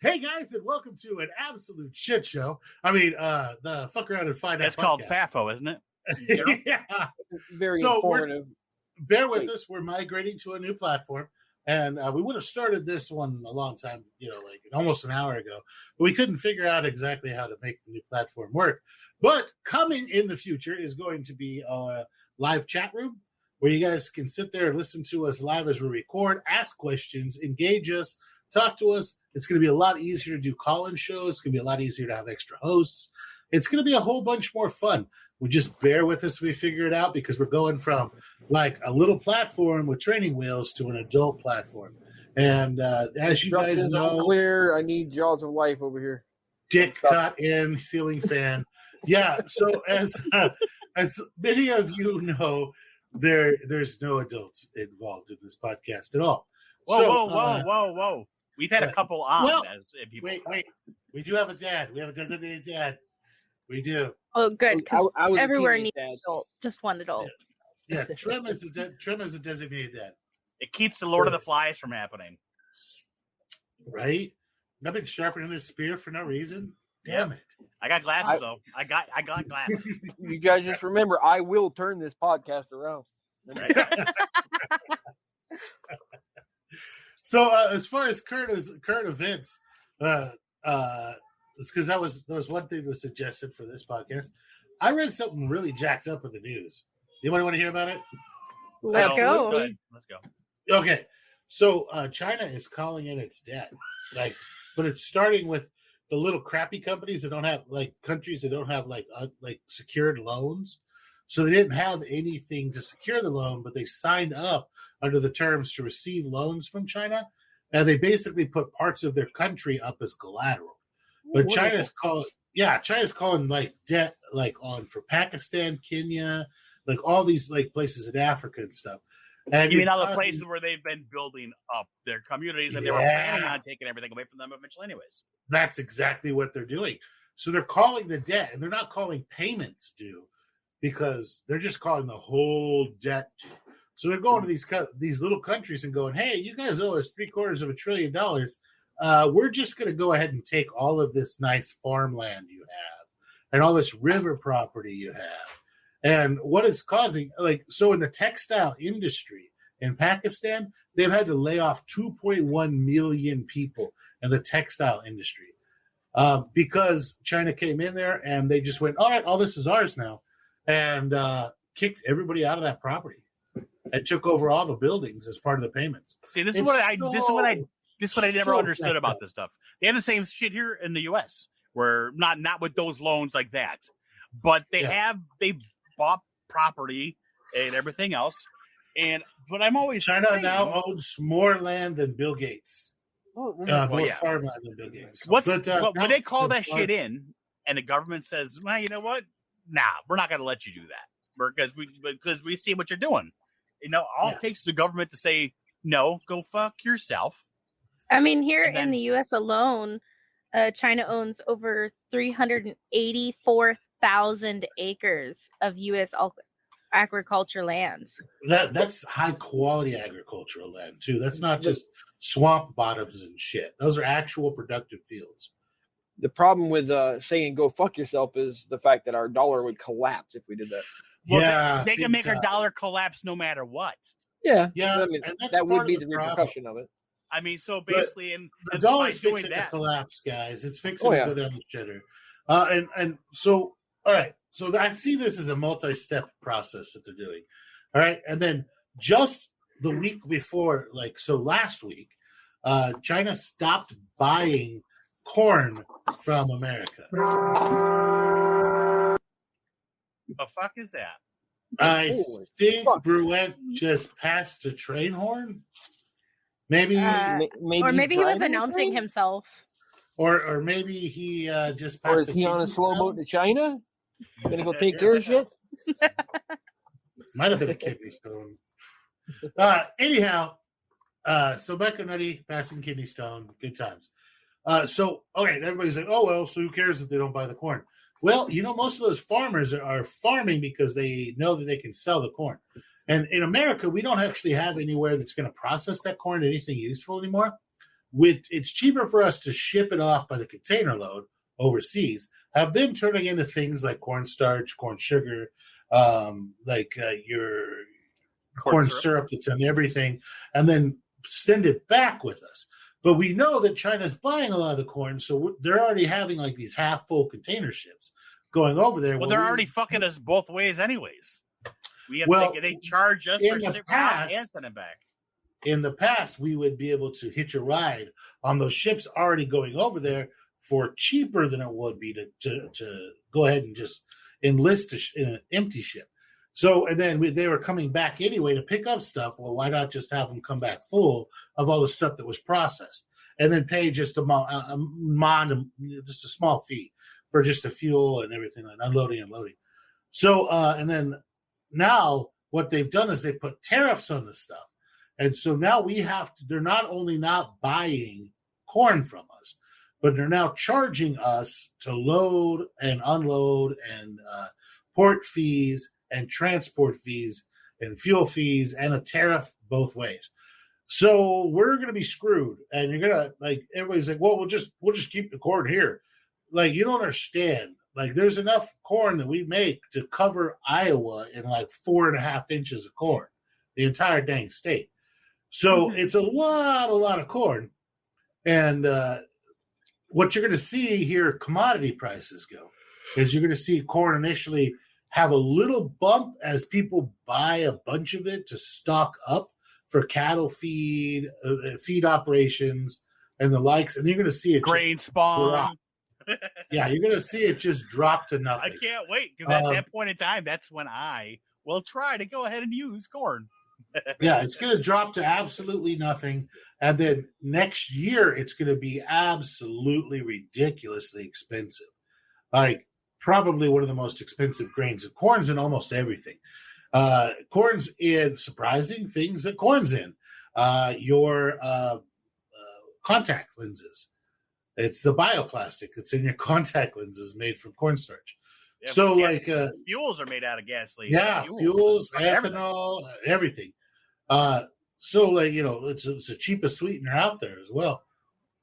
Hey guys, and welcome to an absolute shit show. I mean, the Fuck Around and Find Out. That's called FAFO, isn't it? Yeah. Very informative. Bear with us. We're migrating to a new platform. And we would have started this one a long time, like almost an hour ago. But we couldn't figure out exactly how to make the new platform work. But coming in the future is going to be a live chat room where you guys can sit there and listen to us live as we record, ask questions, engage us, talk to us. It's going to be a lot easier to do call-in shows. It's going to be a lot easier to have extra hosts. It's going to be a whole bunch more fun. We just bear with us. We figure it out because we're going from like a little platform with training wheels to an adult platform. And as you guys know, clear. I need jaws of life over here. Dick cut in ceiling fan. Yeah. So as many of you know, there's no adults involved in this podcast at all. Whoa. We've had a couple on as people. Wait. We do have a dad. We have a designated dad. We do. Oh, good. Because everywhere needs an adult. Just one adult. Yeah. Trim is a designated dad. It keeps the Lord of the Flies from happening. Right? I've been sharpening this spear for no reason. Damn it. I got glasses, though. I got glasses. You guys just remember, I will turn this podcast around. Right. So as far as current events, it's because that was one thing that was suggested for this podcast. I read something really jacked up in the news. Anybody want to hear about it? Let's go. Let's go. Okay, so China is calling in its debt, but it's starting with the little crappy companies that don't have countries that don't have secured loans. So they didn't have anything to secure the loan, but they signed up under the terms to receive loans from China, and they basically put parts of their country up as collateral. But China's calling debt on for Pakistan, Kenya, all these places in Africa and stuff. And you mean all the places where they've been building up their communities and they were planning on taking everything away from them eventually anyways. That's exactly what they're doing. So they're calling the debt, and they're not calling payments due because they're just calling the whole debt due. So they're going to these little countries and going, hey, you guys owe us $750 billion. We're just going to go ahead and take all of this nice farmland you have and all this river property you have. And what is causing, so in the textile industry in Pakistan, they've had to lay off 2.1 million people in the textile industry because China came in there and they just went, all right, all this is ours now, and kicked everybody out of that property and took over all the buildings as part of the payments. See, this is what I never understood about this stuff. They have the same shit here in the U.S. where not with those loans like that, but they bought property and everything else. But I'm always China now owns more land than Bill Gates. More farmland than Bill Gates. When they call that shit in, and the government says, "Well, you know what? Nah, we're not going to let you do that because we see what you're doing." All it takes is the government to say, no, go fuck yourself. I mean, here in the U.S. alone, China owns over 384,000 acres of U.S. agriculture land. That's high-quality agricultural land, too. That's not just swamp bottoms and shit. Those are actual productive fields. The problem with saying go fuck yourself is the fact that our dollar would collapse if we did that. Well, they can make our dollar collapse no matter what. Yeah. I mean, that would be the repercussion of it. I mean, so basically, the dollar's fixing to collapse, guys. It's fixing to go down the shitter. And so, all right. So I see this as a multi-step process that they're doing. All right, and then just the week before, last week, China stopped buying corn from America. The fuck is that? I think Bruent just passed a train horn. Maybe or maybe he was announcing himself. Or maybe he just passed. Or is he on a slow boat to China? Gonna go take care of shit? Might have been a kidney stone. Anyhow, so Becca Nutty passing kidney stone. Good times. Everybody's like, oh, well, so who cares if they don't buy the corn? Well, most of those farmers are farming because they know that they can sell the corn. And in America, we don't actually have anywhere that's going to process that corn to anything useful anymore. it's cheaper for us to ship it off by the container load overseas, have them turning into things like cornstarch, corn sugar, your corn syrup that's in everything, and then send it back with us. But we know that China's buying a lot of the corn, so they're already having like these half full container ships going over there. Well, they're already fucking us both ways, anyways. They charge us for shipping out and sending back. In the past, we would be able to hitch a ride on those ships already going over there for cheaper than it would be to go ahead and just enlist in an empty ship. So, and then they were coming back anyway to pick up stuff. Well, why not just have them come back full of all the stuff that was processed, and then pay just just a small fee for just the fuel and everything, like unloading and loading. So, and then now what they've done is they put tariffs on this stuff, and so now we have to. They're not only not buying corn from us, but they're now charging us to load and unload and port fees and transport fees and fuel fees and a tariff both ways. So we're going to be screwed. And you're going to, like, everybody's like, well, we'll just keep the corn here. Like, you don't understand. Like, there's enough corn that we make to cover Iowa in like 4.5 inches of corn, the entire dang state. So it's a lot of corn. And what you're going to see here, commodity prices go, is you're going to see corn initially have a little bump as people buy a bunch of it to stock up for cattle feed operations and the likes, and you're going to see it grain spawn. Yeah, you're going to see it just drop to nothing. I can't wait, because at that point in time, that's when I will try to go ahead and use corn. Yeah, it's going to drop to absolutely nothing, and then next year it's going to be absolutely ridiculously expensive. Like, probably one of the most expensive grains. And corn's in almost everything. Corn's in surprising things that corn's in. Your contact lenses. It's the bioplastic that's in your contact lenses made from cornstarch. Yeah, so, fuels are made out of gasoline. Yeah, fuels, ethanol, everything. So, it's the cheapest sweetener out there as well.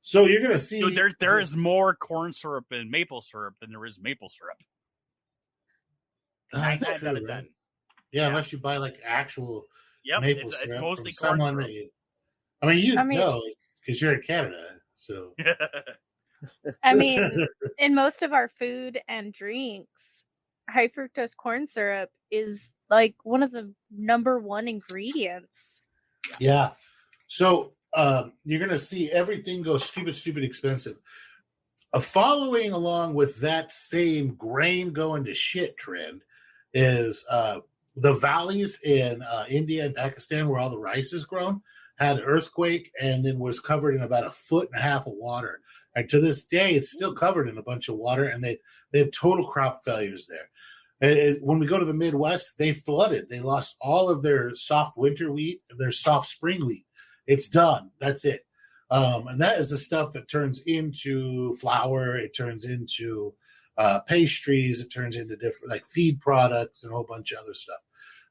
So you're going to see... Dude, there is more corn syrup and maple syrup than there is maple syrup. 9 times out of 10. Yeah, unless you buy, like, actual maple syrup. It's mostly from corn someone syrup. know, because you're in Canada, so... I mean, in most of our food and drinks, high fructose corn syrup is, like, one of the number one ingredients. Yeah. So... you're going to see everything go stupid expensive. Following along with that same grain going to shit trend is the valleys in India and Pakistan where all the rice is grown had an earthquake and then was covered in about 1.5 feet of water. And to this day, it's still covered in a bunch of water, and they had total crop failures there. And when we go to the Midwest, they flooded. They lost all of their soft winter wheat and their soft spring wheat. It's done. That's it. And that is the stuff that turns into flour. It turns into pastries. It turns into different, like, feed products and a whole bunch of other stuff.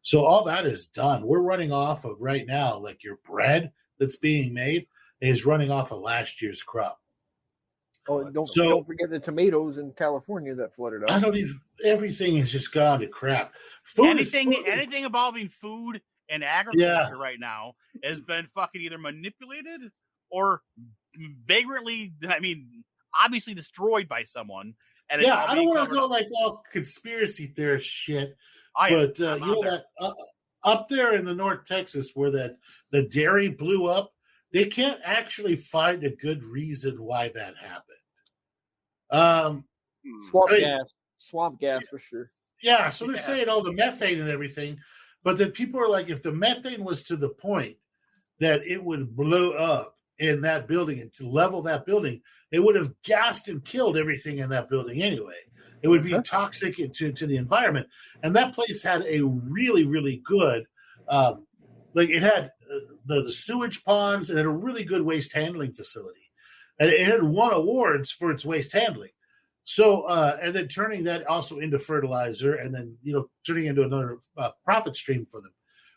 So all that is done. We're running off of right now, like, your bread that's being made is running off of last year's crop. Oh, don't forget the tomatoes in California that flooded out. Everything has just gone to crap. Anything involving food and agriculture right now has been fucking either manipulated or vagrantly, obviously destroyed by someone. And I don't want to go like all conspiracy theorist shit, but that up there in the North Texas where the dairy blew up, they can't actually find a good reason why that happened. Swamp gas for sure. Yeah, so they're saying, the methane and everything. But then people are like, if the methane was to the point that it would blow up in that building and to level that building, it would have gassed and killed everything in that building anyway. It would be toxic to the environment. And that place had a really, really good, it had the sewage ponds and had a really good waste handling facility. And it had won awards for its waste handling. So, and then turning that also into fertilizer and then, turning into another profit stream for them.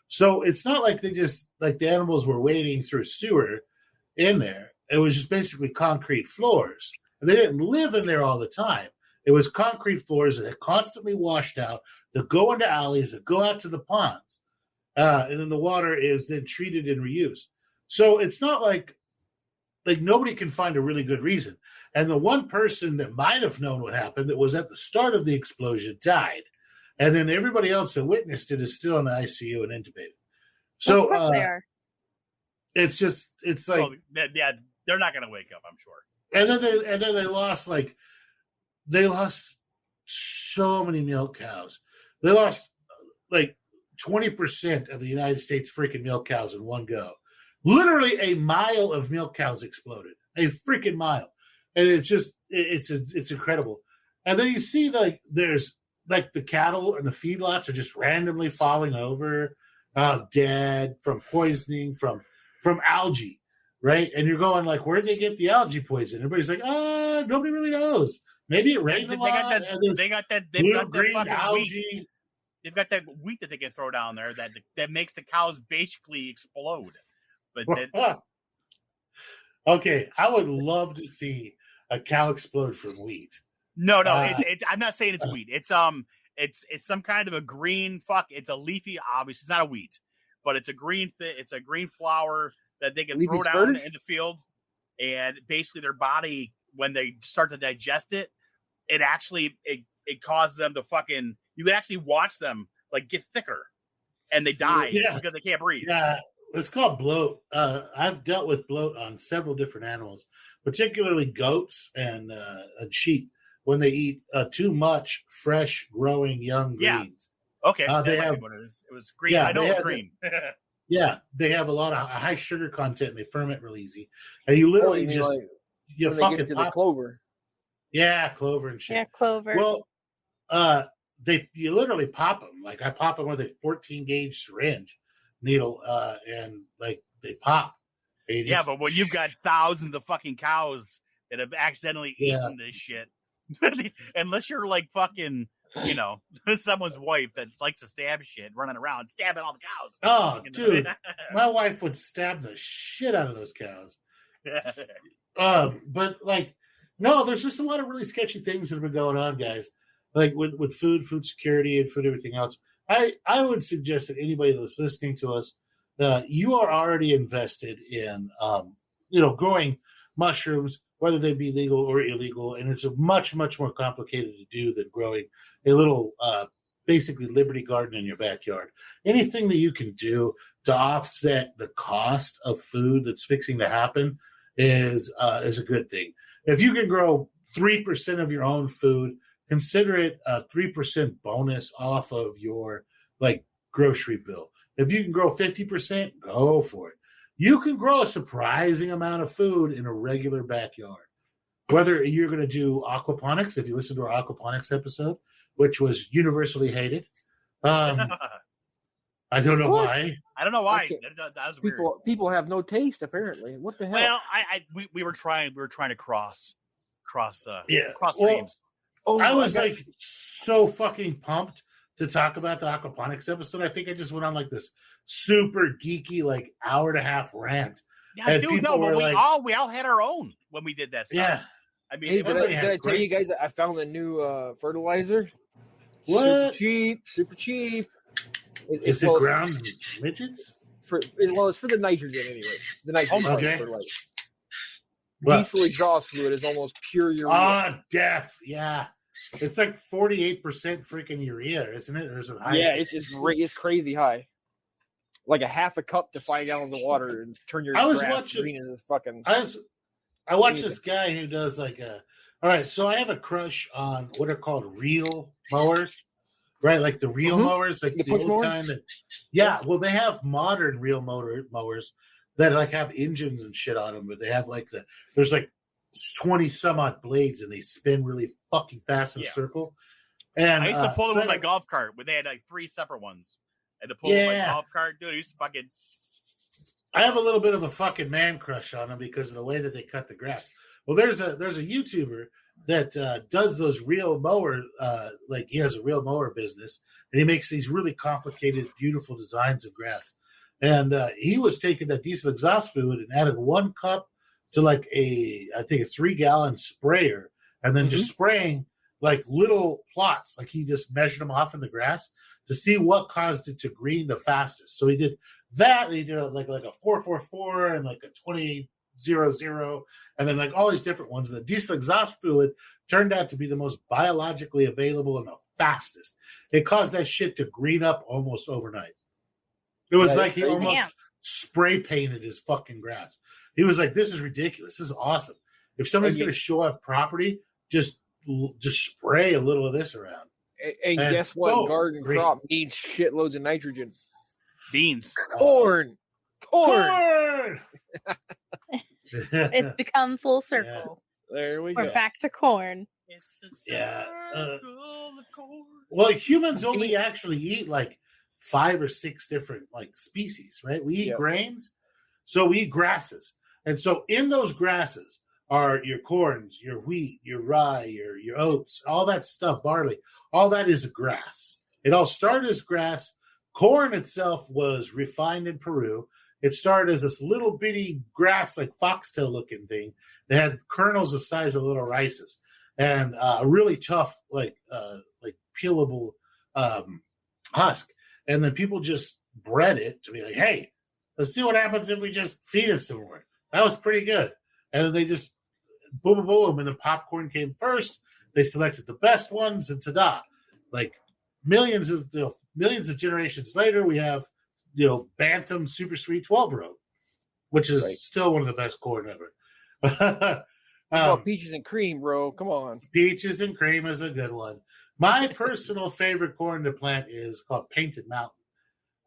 So it's not like they just, like the animals were wading through sewer in there. it was just basically concrete floors. And they didn't live in there all the time. It was concrete floors that had constantly washed out, that go into alleys, that go out to the ponds. And then the water is then treated and reused. So it's not like nobody can find a really good reason. And the one person that might have known what happened that was at the start of the explosion died. And then everybody else that witnessed it is still in the ICU and intubated. So it's like, well, yeah, they're not going to wake up, I'm sure. And then they lost so many milk cows. They lost like 20% of the United States freaking milk cows in one go. Literally a mile of milk cows exploded. A freaking mile. And it's incredible. And then you see like there's like the cattle and the feedlots are just randomly falling over, dead from poisoning, from algae, right? And you're going like, where did they get the algae poison? Everybody's like, nobody really knows. Maybe it rained a lot. They got that green algae. Wheat. They've got that wheat that they can throw down there that makes the cows basically explode. But okay, I would love to see a cow explode from wheat. No, I'm not saying it's wheat. It's some kind of a green It's a leafy. Obviously, it's not a wheat, but it's a green. It's a green flower that they can leafy throw spurge? down in the field, and basically their body, when they start to digest it, it actually it causes them to fucking. You can actually watch them like get thicker, and they die because they can't breathe. Yeah, it's called bloat. I've dealt with bloat on several different animals, particularly goats and sheep when they eat too much fresh, growing young greens. Okay, they have what it is. It was green. Yeah, I know it was green. Yeah, they have a lot of high sugar content, and they ferment real easy. And you literally you fucking pop the clover. Yeah, clover and shit. Yeah, clover. Well, you literally pop them. Like I pop them with a 14 gauge syringe needle, and like they pop. But when you've got thousands of fucking cows that have accidentally eaten this shit, unless you're like fucking, someone's wife that likes to stab shit, running around stabbing all the cows. Oh, dude, my wife would stab the shit out of those cows. But like, no, there's just a lot of really sketchy things that have been going on, guys. Like with food security and food everything else. I would suggest that anybody that's listening to us, you are already invested in, growing mushrooms, whether they be legal or illegal, and it's a much, much more complicated to do than growing a little, basically Liberty Garden in your backyard. Anything that you can do to offset the cost of food that's fixing to happen is a good thing. If you can grow 3% of your own food, consider it a 3% bonus off of your grocery bill. If you can grow 50%, go for it. You can grow a surprising amount of food in a regular backyard. Whether you're going to do aquaponics, if you listen to our aquaponics episode, which was universally hated. I don't know why. I don't know why. That was weird. People have no taste, apparently. What the hell? Well, we were trying to cross streams. Well, I was so fucking pumped to talk about the aquaponics episode. I think I just went on this super geeky hour and a half rant. Yeah, and dude, no, but we all had our own when we did that stuff. Yeah. I mean, did I tell you guys I found a new fertilizer? What? Super cheap. Is it ground midgets? It's for the nitrogen anyway. The nitrogen fertilizer. Diesel exhaust fluid is almost pure urea. Death. Yeah. It's 48% freaking urea, isn't it? Or is it high? Yeah, it's crazy high. Like a half a cup to 5 gallons of water and turn your grass green as fucking. I watched this guy who does all right, so I have a crush on what are called reel mowers, right? Like the reel mowers, like the old kind. Yeah, well, they have modern reel mowers that have engines and shit on them, but they have there's 20 some odd blades and they spin really fucking fast in a circle. And I used to pull them with my golf cart, but they had 3 separate ones. I had to pull them with my golf cart, dude. I used to fucking. I have a little bit of a fucking man crush on them because of the way that they cut the grass. Well, there's a YouTuber that does those real mower, he has a real mower business, and he makes these really complicated, beautiful designs of grass. And he was taking that diesel exhaust fluid and added 1 cup to like I think a 3-gallon sprayer, and then just spraying like little plots. Like he just measured them off in the grass to see what caused it to green the fastest. So he did that. He did like a 444 and like a 2000, and then like all these different ones. And the diesel exhaust fluid turned out to be the most biologically available and the fastest. It caused that shit to green up almost overnight. It was like he almost spray painted his fucking grass. He was like, "This is ridiculous. This is awesome. If somebody's going to show up property, just spray a little of this around." And guess what? Garden crop needs shitloads of nitrogen. Beans. Corn. It's become full circle. Yeah. There we go. We're back to corn. Well, humans only actually eat like 5 or 6 different like species, right? We eat grains, so we eat grasses. And so in those grasses are your corns, your wheat, your rye, your oats, all that stuff, barley. All that is a grass. It all started as grass. Corn itself was refined in Peru. It started as this little bitty grass, like foxtail looking thing. They had kernels the size of little rices and a really tough, like peelable husk. And then people just bred it to be like, hey, let's see what happens if we just feed it some more. That was pretty good. And then they just boom, boom, boom. And the popcorn came first. They selected the best ones, and ta-da! Like millions of generations later, we have Bantam Super Sweet 12-row, which is still one of the best corn ever. Peaches and cream, bro. Come on. Peaches and cream is a good one. My personal favorite corn to plant is called Painted Mountain.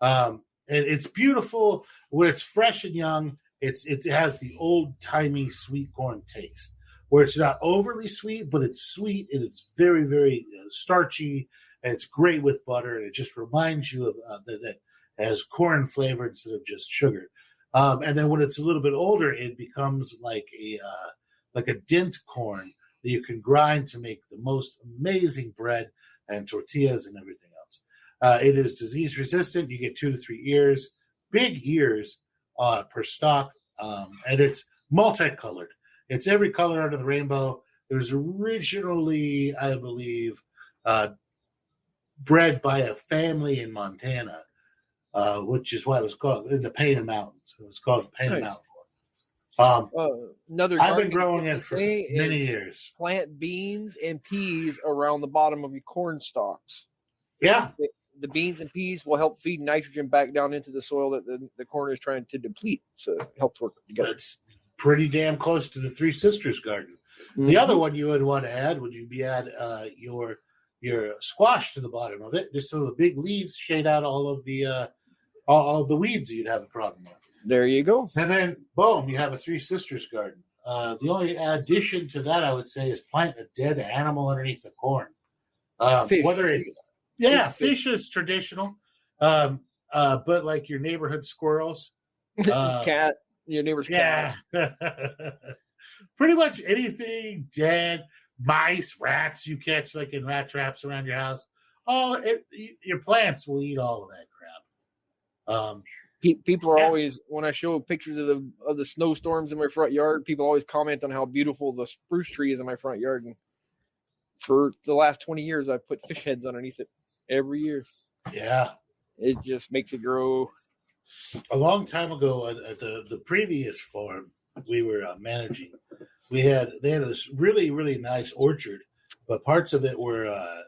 And it's beautiful when it's fresh and young. It has the old timey sweet corn taste, where it's not overly sweet, but it's sweet and it's very, very starchy, and it's great with butter, and it just reminds you of that it has corn flavor instead of just sugar. And then when it's a little bit older, it becomes like a dent corn that you can grind to make the most amazing bread and tortillas and everything else. It is disease resistant. You get 2 to 3 ears, big ears per stalk, and it's multicolored. It's every color under the rainbow. It was originally, I believe, bred by a family in Montana, which is why it was called in the Painted Mountains. It was called Painted Mountain corn. I've been growing it for many years. Plant beans and peas around the bottom of your corn stalks. Yeah. The beans and peas will help feed nitrogen back down into the soil that the corn is trying to deplete. So it helps work together. That's pretty damn close to the Three Sisters garden. Mm-hmm. The other one you would want to add would you add your squash to the bottom of it, just so the big leaves shade out all of the weeds that you'd have a problem with. There you go. And then boom, you have a Three Sisters garden. The only addition to that I would say is plant a dead animal underneath the corn. Fish is traditional, but like your neighborhood squirrels, cat. Your neighbor's cat. Pretty much anything dead, mice, rats you catch like in rat traps around your house. Your plants will eat all of that crap. People are always, when I show pictures of the snowstorms in my front yard, people always comment on how beautiful the spruce tree is in my front yard. And for the last 20 years, I've put fish heads underneath it every year. Yeah. It just makes it grow. A long time ago at the previous farm we were managing, they had this really, really nice orchard, but parts of it were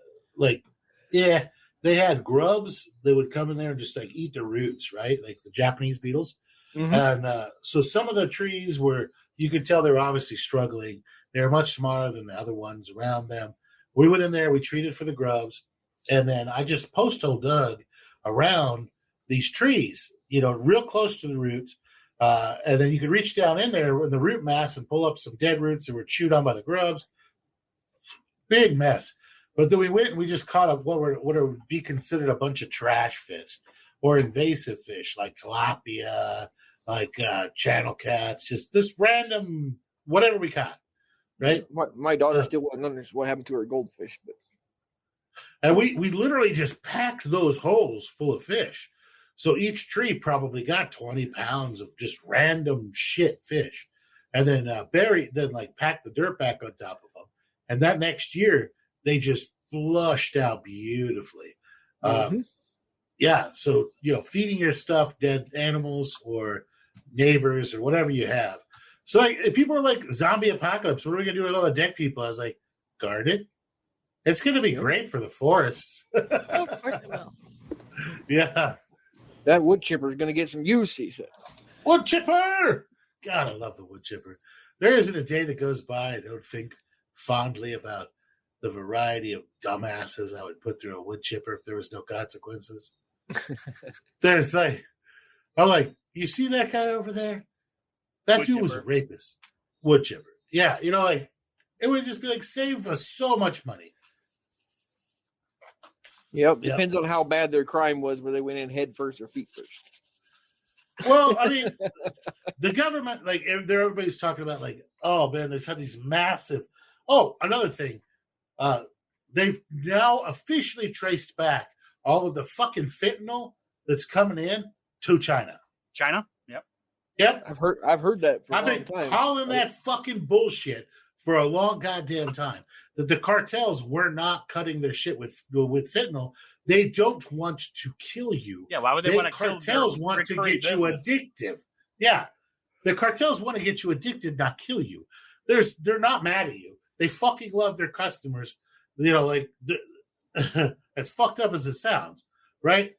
they had grubs that would come in there and just like eat the roots, right? Like the Japanese beetles. Mm-hmm. And so some of the trees you could tell they were obviously struggling. They were much smaller than the other ones around them. We went in there, we treated for the grubs, and then I just post-hole dug around these trees, real close to the roots. And then you could reach down in there in the root mass and pull up some dead roots that were chewed on by the grubs. Big mess. But then we went and we just caught up what would be considered a bunch of trash fish or invasive fish like tilapia, like channel cats, just this random whatever we caught, right? My daughter still wouldn't understand what happened to her goldfish. And we literally just packed those holes full of fish. So each tree probably got 20 pounds of just random shit fish. and then pack the dirt back on top of them. And that next year, they just flushed out beautifully. Yeah, so, feeding your stuff dead animals or neighbors or whatever you have. So, like, people are like, zombie apocalypse, what are we going to do with all the dead people? I was like, garden? It's going to be great for the forests. Well, of course it will. Yeah. That wood chipper is going to get some use, he says. Wood chipper! God, I love the wood chipper. There isn't a day that goes by I don't think fondly about the variety of dumbasses I would put through a wood chipper if there was no consequences. There's I'm like, you see that guy over there? That dude was a rapist. Wood chipper. Yeah, it would just be like, save us so much money. Yep, depends on how bad their crime was, where they went in head first or feet first. Well, I mean, the government, everybody's talking about, oh, man, they've had these massive... Oh, another thing. They've now officially traced back all of the fucking fentanyl that's coming in to China. China? Yep. I've heard that for a long time. I've been calling that fucking bullshit for a long goddamn time. That the cartels were not cutting their shit with fentanyl. They don't want to kill you. Yeah, why would they want to kill? Cartels want to get you addictive. Yeah, the cartels want to get you addicted, not kill you. They're not mad at you. They fucking love their customers. As fucked up as it sounds, right?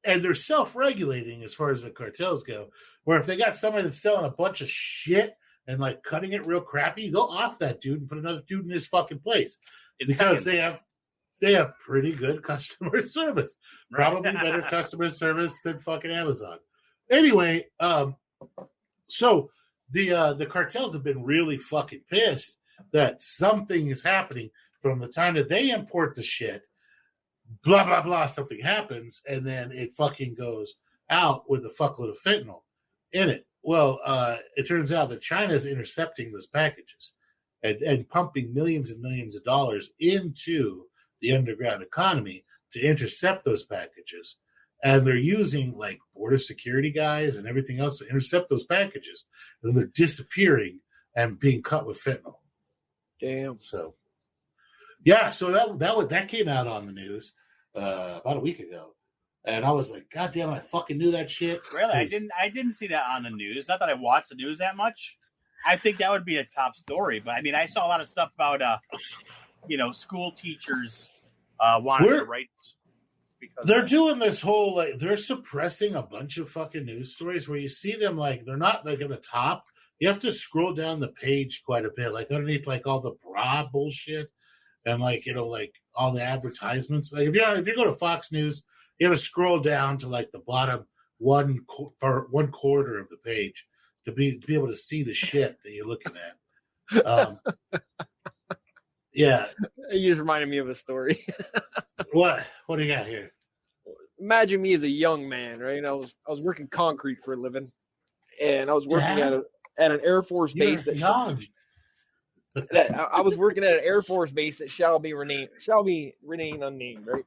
And they're self-regulating as far as the cartels go. Where if they got somebody that's selling a bunch of shit and cutting it real crappy, they'll off that dude and put another dude in his fucking place because they have pretty good customer service, probably better customer service than fucking Amazon. Anyway, so the cartels have been really fucking pissed that something is happening from the time that they import the shit. Blah, blah, blah, something happens, and then it fucking goes out with a fuckload of fentanyl in it. Well, it turns out that China is intercepting those packages and pumping millions and millions of dollars into the underground economy to intercept those packages. And they're using, border security guys and everything else to intercept those packages. And they're disappearing and being cut with fentanyl. Damn. So, yeah, so that came out on the news about a week ago, and I was like, God damn, I fucking knew that shit. Really, I didn't see that on the news. Not that I watch the news that much. I think that would be a top story, but I mean, I saw a lot of stuff about school teachers wanting to write. Because they're doing this whole they're suppressing a bunch of fucking news stories where you see them they're not at the top. You have to scroll down the page quite a bit, underneath all the bra bullshit. And all the advertisements. If you go to Fox News, you have to scroll down to the bottom one quarter of the page to be able to see the shit that you're looking at. Yeah, you just reminded me of a story. What do you got here? Imagine me as a young man, right? I was working concrete for a living, and I was working at an Air Force base. I was working at an Air Force base that shall be remain unnamed, right?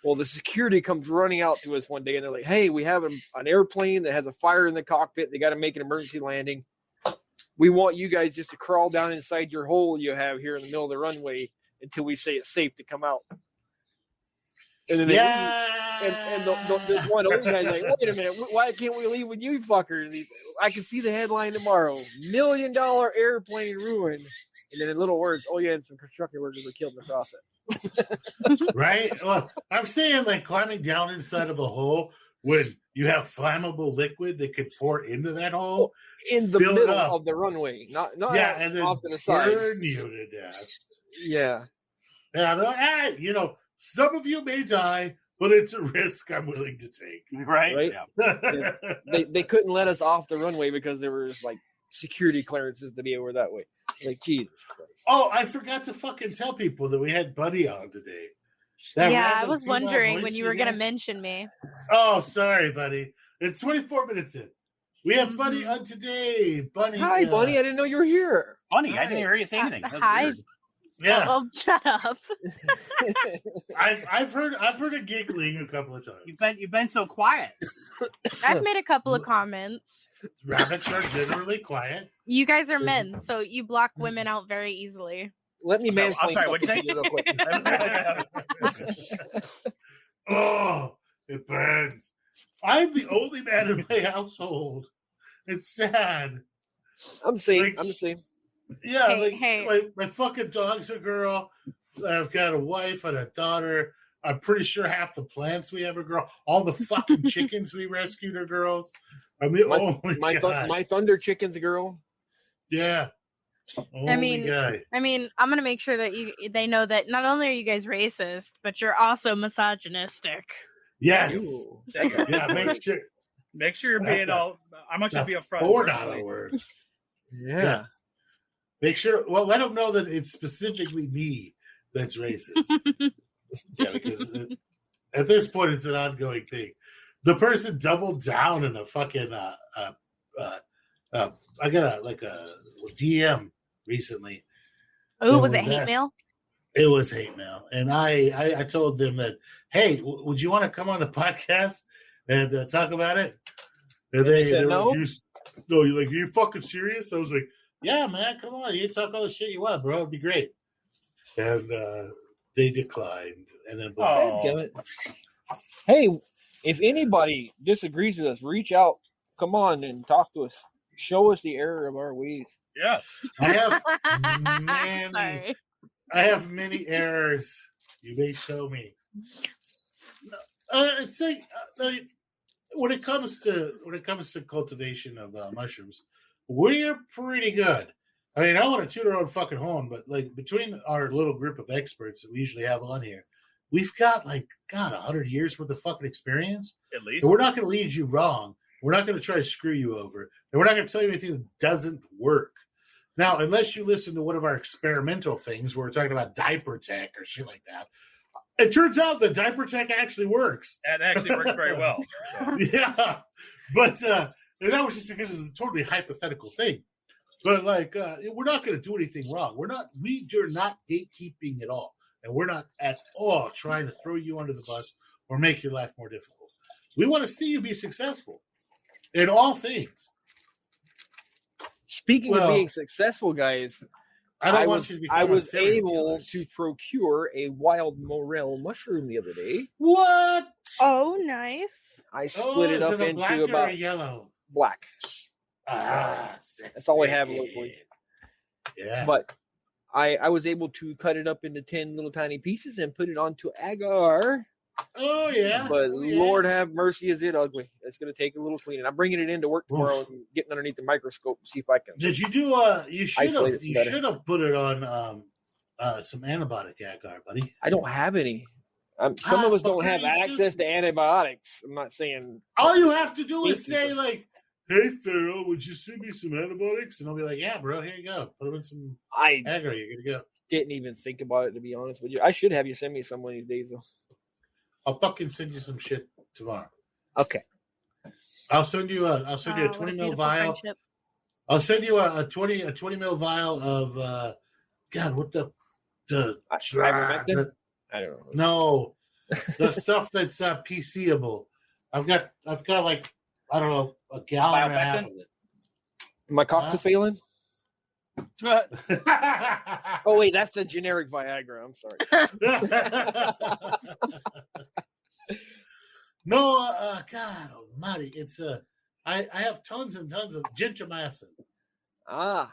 Well, the security comes running out to us one day, and they're like, "Hey, we have an airplane that has a fire in the cockpit. They got to make an emergency landing. We want you guys just to crawl down inside your hole you have here in the middle of the runway until we say it's safe to come out." And then this one old guy's like, "Wait a minute, why can't we leave with you fuckers? I can see the headline tomorrow: $1 million airplane ruined." And then in little words, "Oh yeah, and some construction workers were killed in the process." Right? Well, I'm saying climbing down inside of a hole when you have flammable liquid that could pour into that hole in the middle of the runway, not and then off to the side, burn you to death. Yeah. Some of you may die, but it's a risk I'm willing to take. Right? Yeah. They couldn't let us off the runway because there was security clearances to be over that way. Jesus Christ. Oh, I forgot to fucking tell people that we had Buddy on today. I was wondering when you were going to mention me. Oh, sorry, Buddy. It's 24 minutes in. We have Buddy on today. Bunny. Hi, Bunny. I didn't know you were here. Bunny, I didn't hear you say anything. Hi. Yeah, Oh, shut up. I've heard of giggling a couple of times. You've been so quiet. I've made a couple of comments. Rabbits are generally quiet. You guys are men, so you block women out very easily. Let me I'm mansplain sorry, what'd you something say? real quick. Oh, it burns. I'm the only man in my household. It's sad. I'm the same. Like- I'm the same. Yeah, Hey. my fucking dog's a girl. I've got a wife and a daughter. I'm pretty sure half the plants we have are girl. All the fucking chickens we rescued are girls. I mean, My thunder chicken's a girl. yeah. I mean, Guy. I'm gonna make sure that they know that not only are you guys racist, but you're also misogynistic. Yes. Ooh. Yeah, Make sure you're being all. I want you to be upfront. $4 word. Yeah. Make sure. Well, let them know that it's specifically me that's racist. Yeah, because at this point it's an ongoing thing. The person doubled down in the fucking. I got a DM recently. Oh, was it was hate asked- mail? It was hate mail, and I told them that, hey, would you want to come on the podcast and talk about it? And they said were no? like, no, you're like, are you fucking serious? I was like, yeah, man, come on, you can talk all the shit you want, bro. It'd be great. And they declined, and then Damn it. Hey, if anybody disagrees with us, reach out. Come on and talk to us. Show us the error of our ways. Yeah. Sorry. I have many errors. You may show me. It's like when it comes to cultivation of mushrooms, we're pretty good. I mean, I don't want to toot our own fucking horn, but like between our little group of experts that we usually have on here, we've got 100 years worth of fucking experience. At least. And we're not going to lead you wrong. We're not going to try to screw you over, and we're not going to tell you anything that doesn't work. Now, unless you listen to one of our experimental things where we're talking about diaper tech or shit like that, it turns out that diaper tech actually works. That actually works very well. So. Yeah, but that was just because it's a totally hypothetical thing. But we're not going to do anything wrong. We're not gatekeeping at all, and we're not at all trying to throw you under the bus or make your life more difficult. We want to see you be successful in all things. Speaking of being successful, guys, I was able to procure a wild morel mushroom the other day. What? Oh, nice. I split it up black into about or yellow. Black. Sexy. That's all I have locally. Yeah. But I was able to cut it up into 10 little tiny pieces and put it onto agar. Oh, yeah. But Lord have mercy, is it ugly. It's going to take a little cleaning. I'm bringing it into work tomorrow and getting underneath the microscope to see if I can. Did you do you should have put it on some antibiotic agar, buddy. I don't have any. Some of us don't have access to antibiotics. I'm not saying. All you have to do is say, hey, Pharaoh, would you send me some antibiotics? And I'll be like, yeah, bro, here you go. Put them in some agar. You're good to go. Didn't even think about it, to be honest with you. I should have you send me some one of these days, though. I'll fucking send you some shit tomorrow. Okay. I'll send you a 20 mil vial. Friendship. I'll send you a 20 mil vial of God, what the ivermectin? I don't know. No, the stuff that's PCable. I've got like, I don't know, a gallon and a half of it. My coxophalin? Oh wait, that's the generic Viagra. I'm sorry. No, God almighty, it's I have tons and tons of gentamicin. Ah,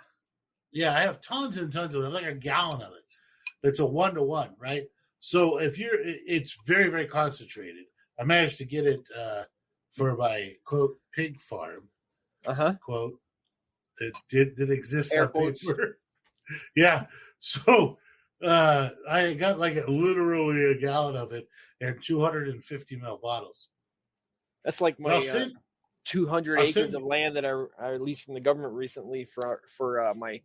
yeah, I have tons and tons of it, like a gallon of it. It's a 1-to-1, right? So it's very, very concentrated. I managed to get it for my quote pig farm. Quote. That did exist on paper. Yeah. So I got literally a gallon of it and 250 ml bottles. That's like my 200 acres of land that I leased from the government recently for my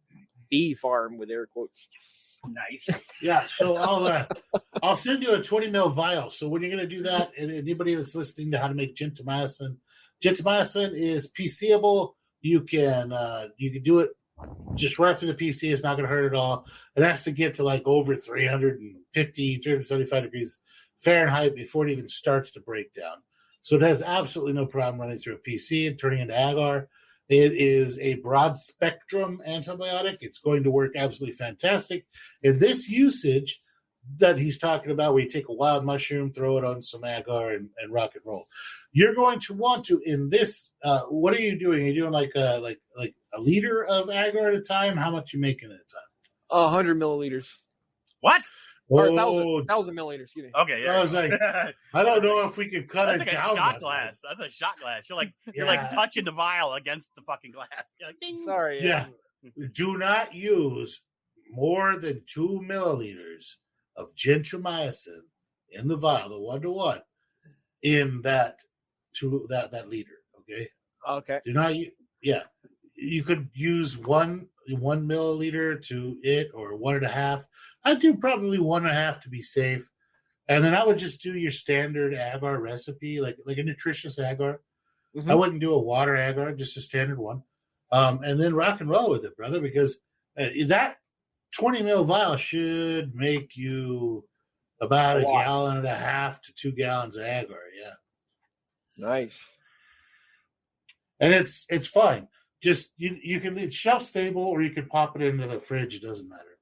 bee farm with air quotes. Nice. Yeah. So I'll send you a 20 ml vial. So when you're going to do that, and anybody that's listening to how to make gentamicin is PCable. You can do it just right through the PC. It's not going to hurt at all. It has to get to like over 350, 375 degrees Fahrenheit before it even starts to break down. So it has absolutely no problem running through a PC and turning into agar. It is a broad spectrum antibiotic. It's going to work absolutely fantastic. And this usage that he's talking about, where you take a wild mushroom, throw it on some agar, and rock and roll. You're going to want to, in this, what are you doing? Are you doing like a liter of agar at a time? How much you making at a time? 100 milliliters. What? Or Oh, 1,000 milliliters, excuse me. Okay, yeah. I was like, I don't know if we could cut That's it like a down. shot that glass. That's a shot glass. You're Yeah. like touching the vial against the fucking glass. You're like, ding. Sorry. Yeah. Do not use more than 2 milliliters of gentamicin in the vial, the 1-to-1, in that liter. Okay. Okay. Do not. Yeah, you could use one milliliter to it, or 1.5. I'd do probably 1.5 to be safe, and then I would just do your standard agar recipe, like a nutritious agar. Mm-hmm. I wouldn't do a water agar, just a standard one, and then rock and roll with it, brother, because that 20 ml vial should make you about a gallon and a half to 2 gallons of agar. Yeah. Nice. And it's fine. Just you can leave shelf stable, or you can pop it into the fridge. It doesn't matter.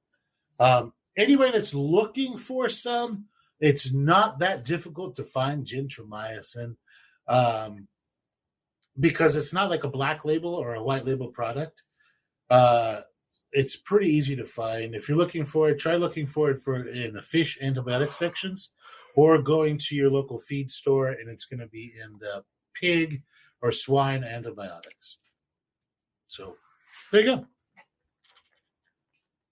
Anybody that's looking for some, it's not that difficult to find gentamicin, because it's not like a black label or a white label product. It's pretty easy to find. If you're looking for it, try looking for it in the fish antibiotic sections, or going to your local feed store, and it's going to be in the pig or swine antibiotics. So there you go.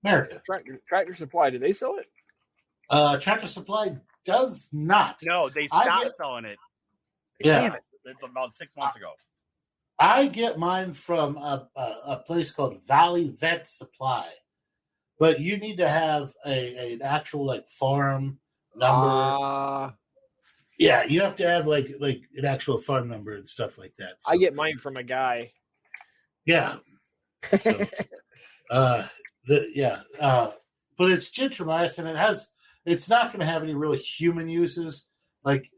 America. Tractor Supply, do they sell it? Tractor Supply does not. No, they stopped selling it. Yeah. Damn it. It's about 6 months ago. I get mine from a place called Valley Vet Supply, but you need to have an actual like farm number. Yeah, you have to have like an actual farm number and stuff like that. So, I get mine from a guy. Yeah. So, but it's gentamicin. It's not going to have any really human uses. Like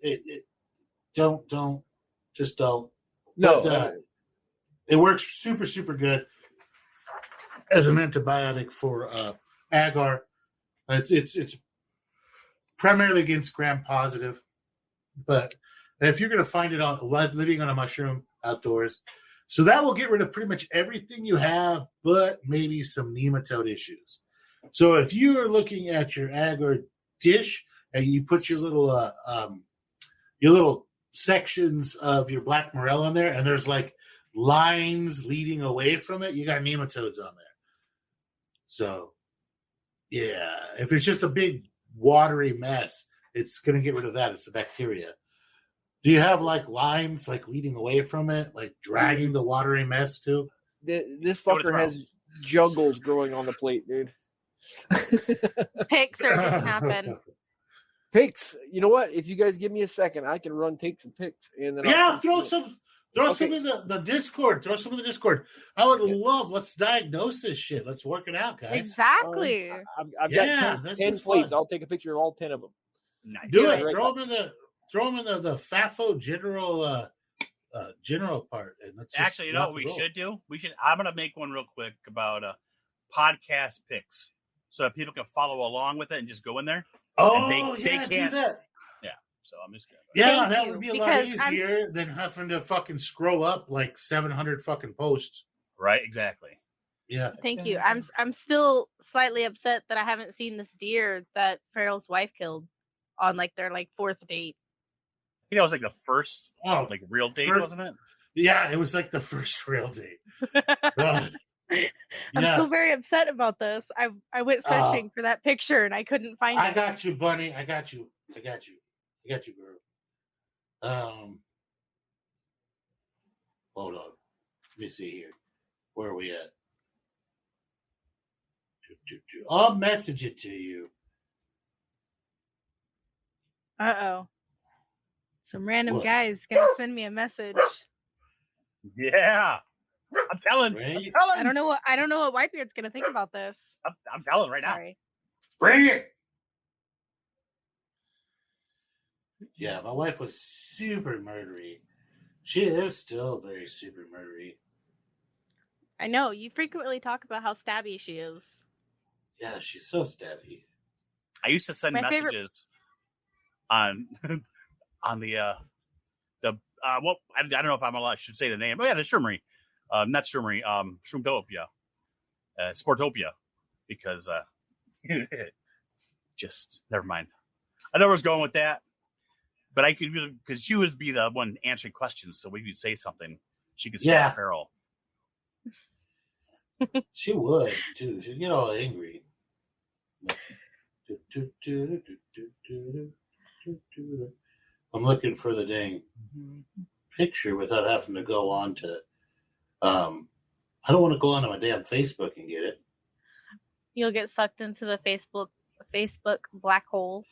don't. No. But, it works super, super good as an antibiotic for agar. It's primarily against gram-positive, but if you're going to find it on living on a mushroom outdoors, so that will get rid of pretty much everything you have, but maybe some nematode issues. So if you are looking at your agar dish and you put your little sections of your black morel on there, and there's like lines leading away from it, you got nematodes on there. So, yeah, if it's just a big watery mess, it's going to get rid of that. It's the bacteria. Do you have like lines like leading away from it, like dragging the watery mess too? This fucker has jungles growing on the plate, dude. Picks are going to happen. Picks. You know what? If you guys give me a second, I can run take some picks. And then throw some in the Discord. Throw some in the Discord. I would love. Let's diagnose this shit. Let's work it out, guys. Exactly. I've got 10 plates. I'll take a picture of all 10 of them. Nice. Do it. Throw them in the FAFO general part. And let's actually, you know what we should do? I'm going to make one real quick about podcast picks, so that people can follow along with it and just go in there. Oh, they can't do that. Yeah, so I'm just gonna. Yeah, that would be a lot easier than having to fucking scroll up like 700 fucking posts. Right, exactly. Yeah. Thank you. I'm still slightly upset that I haven't seen this deer that Farrell's wife killed on like their fourth date. I think that was like the first real date, wasn't it? Yeah, it was like the first real date. I'm still very upset about this. I went searching for that picture and I couldn't find it. I got you, Bunny. I got you, girl. Hold on. Let me see here. Where are we at? I'll message it to you. Uh-oh. Some random guy's gonna send me a message. Yeah. I'm telling. Right? I'm telling. I don't know what Whitebeard's gonna think about this. I'm telling right Sorry. Bring it. Yeah, my wife was super murdery. She is still very super murdery. I know you frequently talk about how stabby she is. Yeah, she's so stabby. I used to send My favorite- messages on on the well, I don't know if I'm allowed. I should say the name. Oh yeah, the Shroomery, not Shroomery, Shroomtopia, Sportopia, because just never mind. I know where I was going with that, but I could because she would be the one answering questions, so when you say something, she could start feral. She would too. She'd get all angry. I'm looking for the dang picture without having to go on to. I don't want to go onto my damn Facebook and get it. You'll get sucked into the Facebook black hole.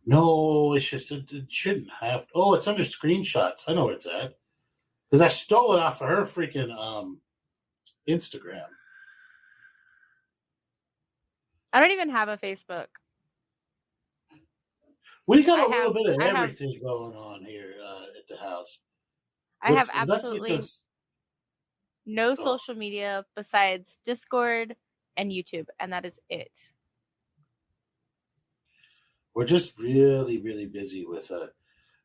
No, it's just it shouldn't have. Oh, it's under screenshots. I know where it's at because I stole it off of her freaking Instagram. I don't even have a Facebook. We got a little bit of everything going on here at the house. I have absolutely no social media besides Discord and YouTube, and that is it. We're just really, really busy with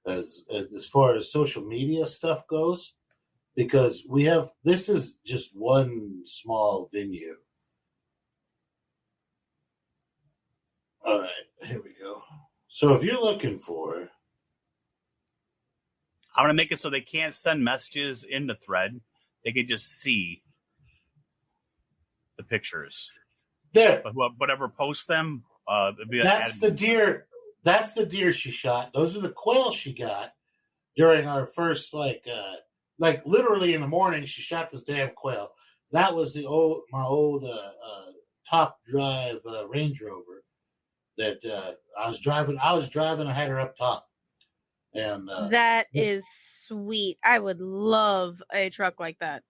as far as social media stuff goes, because this is just one small venue. All right, here we go. So if you're looking for, I'm gonna make it so they can't send messages in the thread; they can just see the pictures. There, but whatever posts them, that's the deer. That's the deer she shot. Those are the quail she got during our first like literally in the morning. She shot this damn quail. That was my old top drive Range Rover that I was driving. I had her up top, and that is sweet. I would love a truck like that.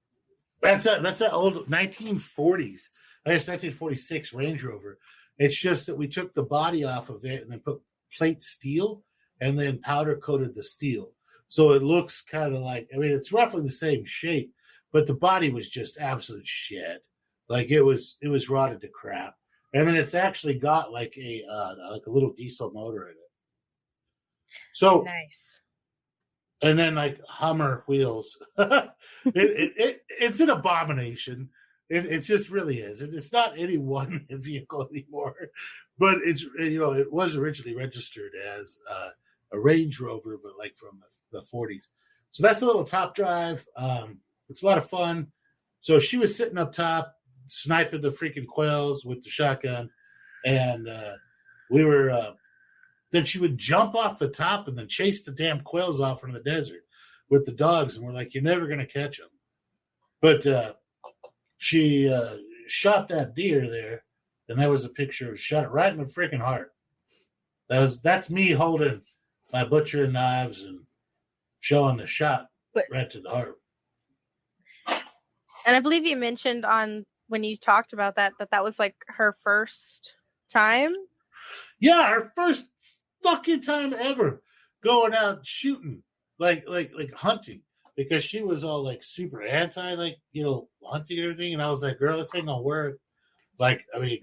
That's that old 1940s. I guess 1946 Range Rover. It's just that we took the body off of it and then put plate steel and then powder coated the steel. So it looks kind of like, I mean, it's roughly the same shape, but the body was just absolute shit. Like it was rotted to crap. And then it's actually got like a little diesel motor in it. So nice. And then like Hummer wheels. It's an abomination. It just really is. It's not any one vehicle anymore, but it was originally registered as a Range Rover, but like from the 40s. So that's a little top drive. It's a lot of fun. So she was sitting up top, sniping the freaking quails with the shotgun, and we were. Then she would jump off the top and then chase the damn quails off from the desert with the dogs, and we're like, "You're never going to catch them." But she shot that deer there, and that was a picture. Shot it right in the freaking heart. That's me holding my butchering knives and showing the shot right to the heart. And I believe you mentioned when you talked about that was like her first time. Yeah, her first fucking time ever going out shooting, like hunting, because she was all like super anti, like, hunting and everything. And I was like, girl, this ain't gonna work. Like, I mean,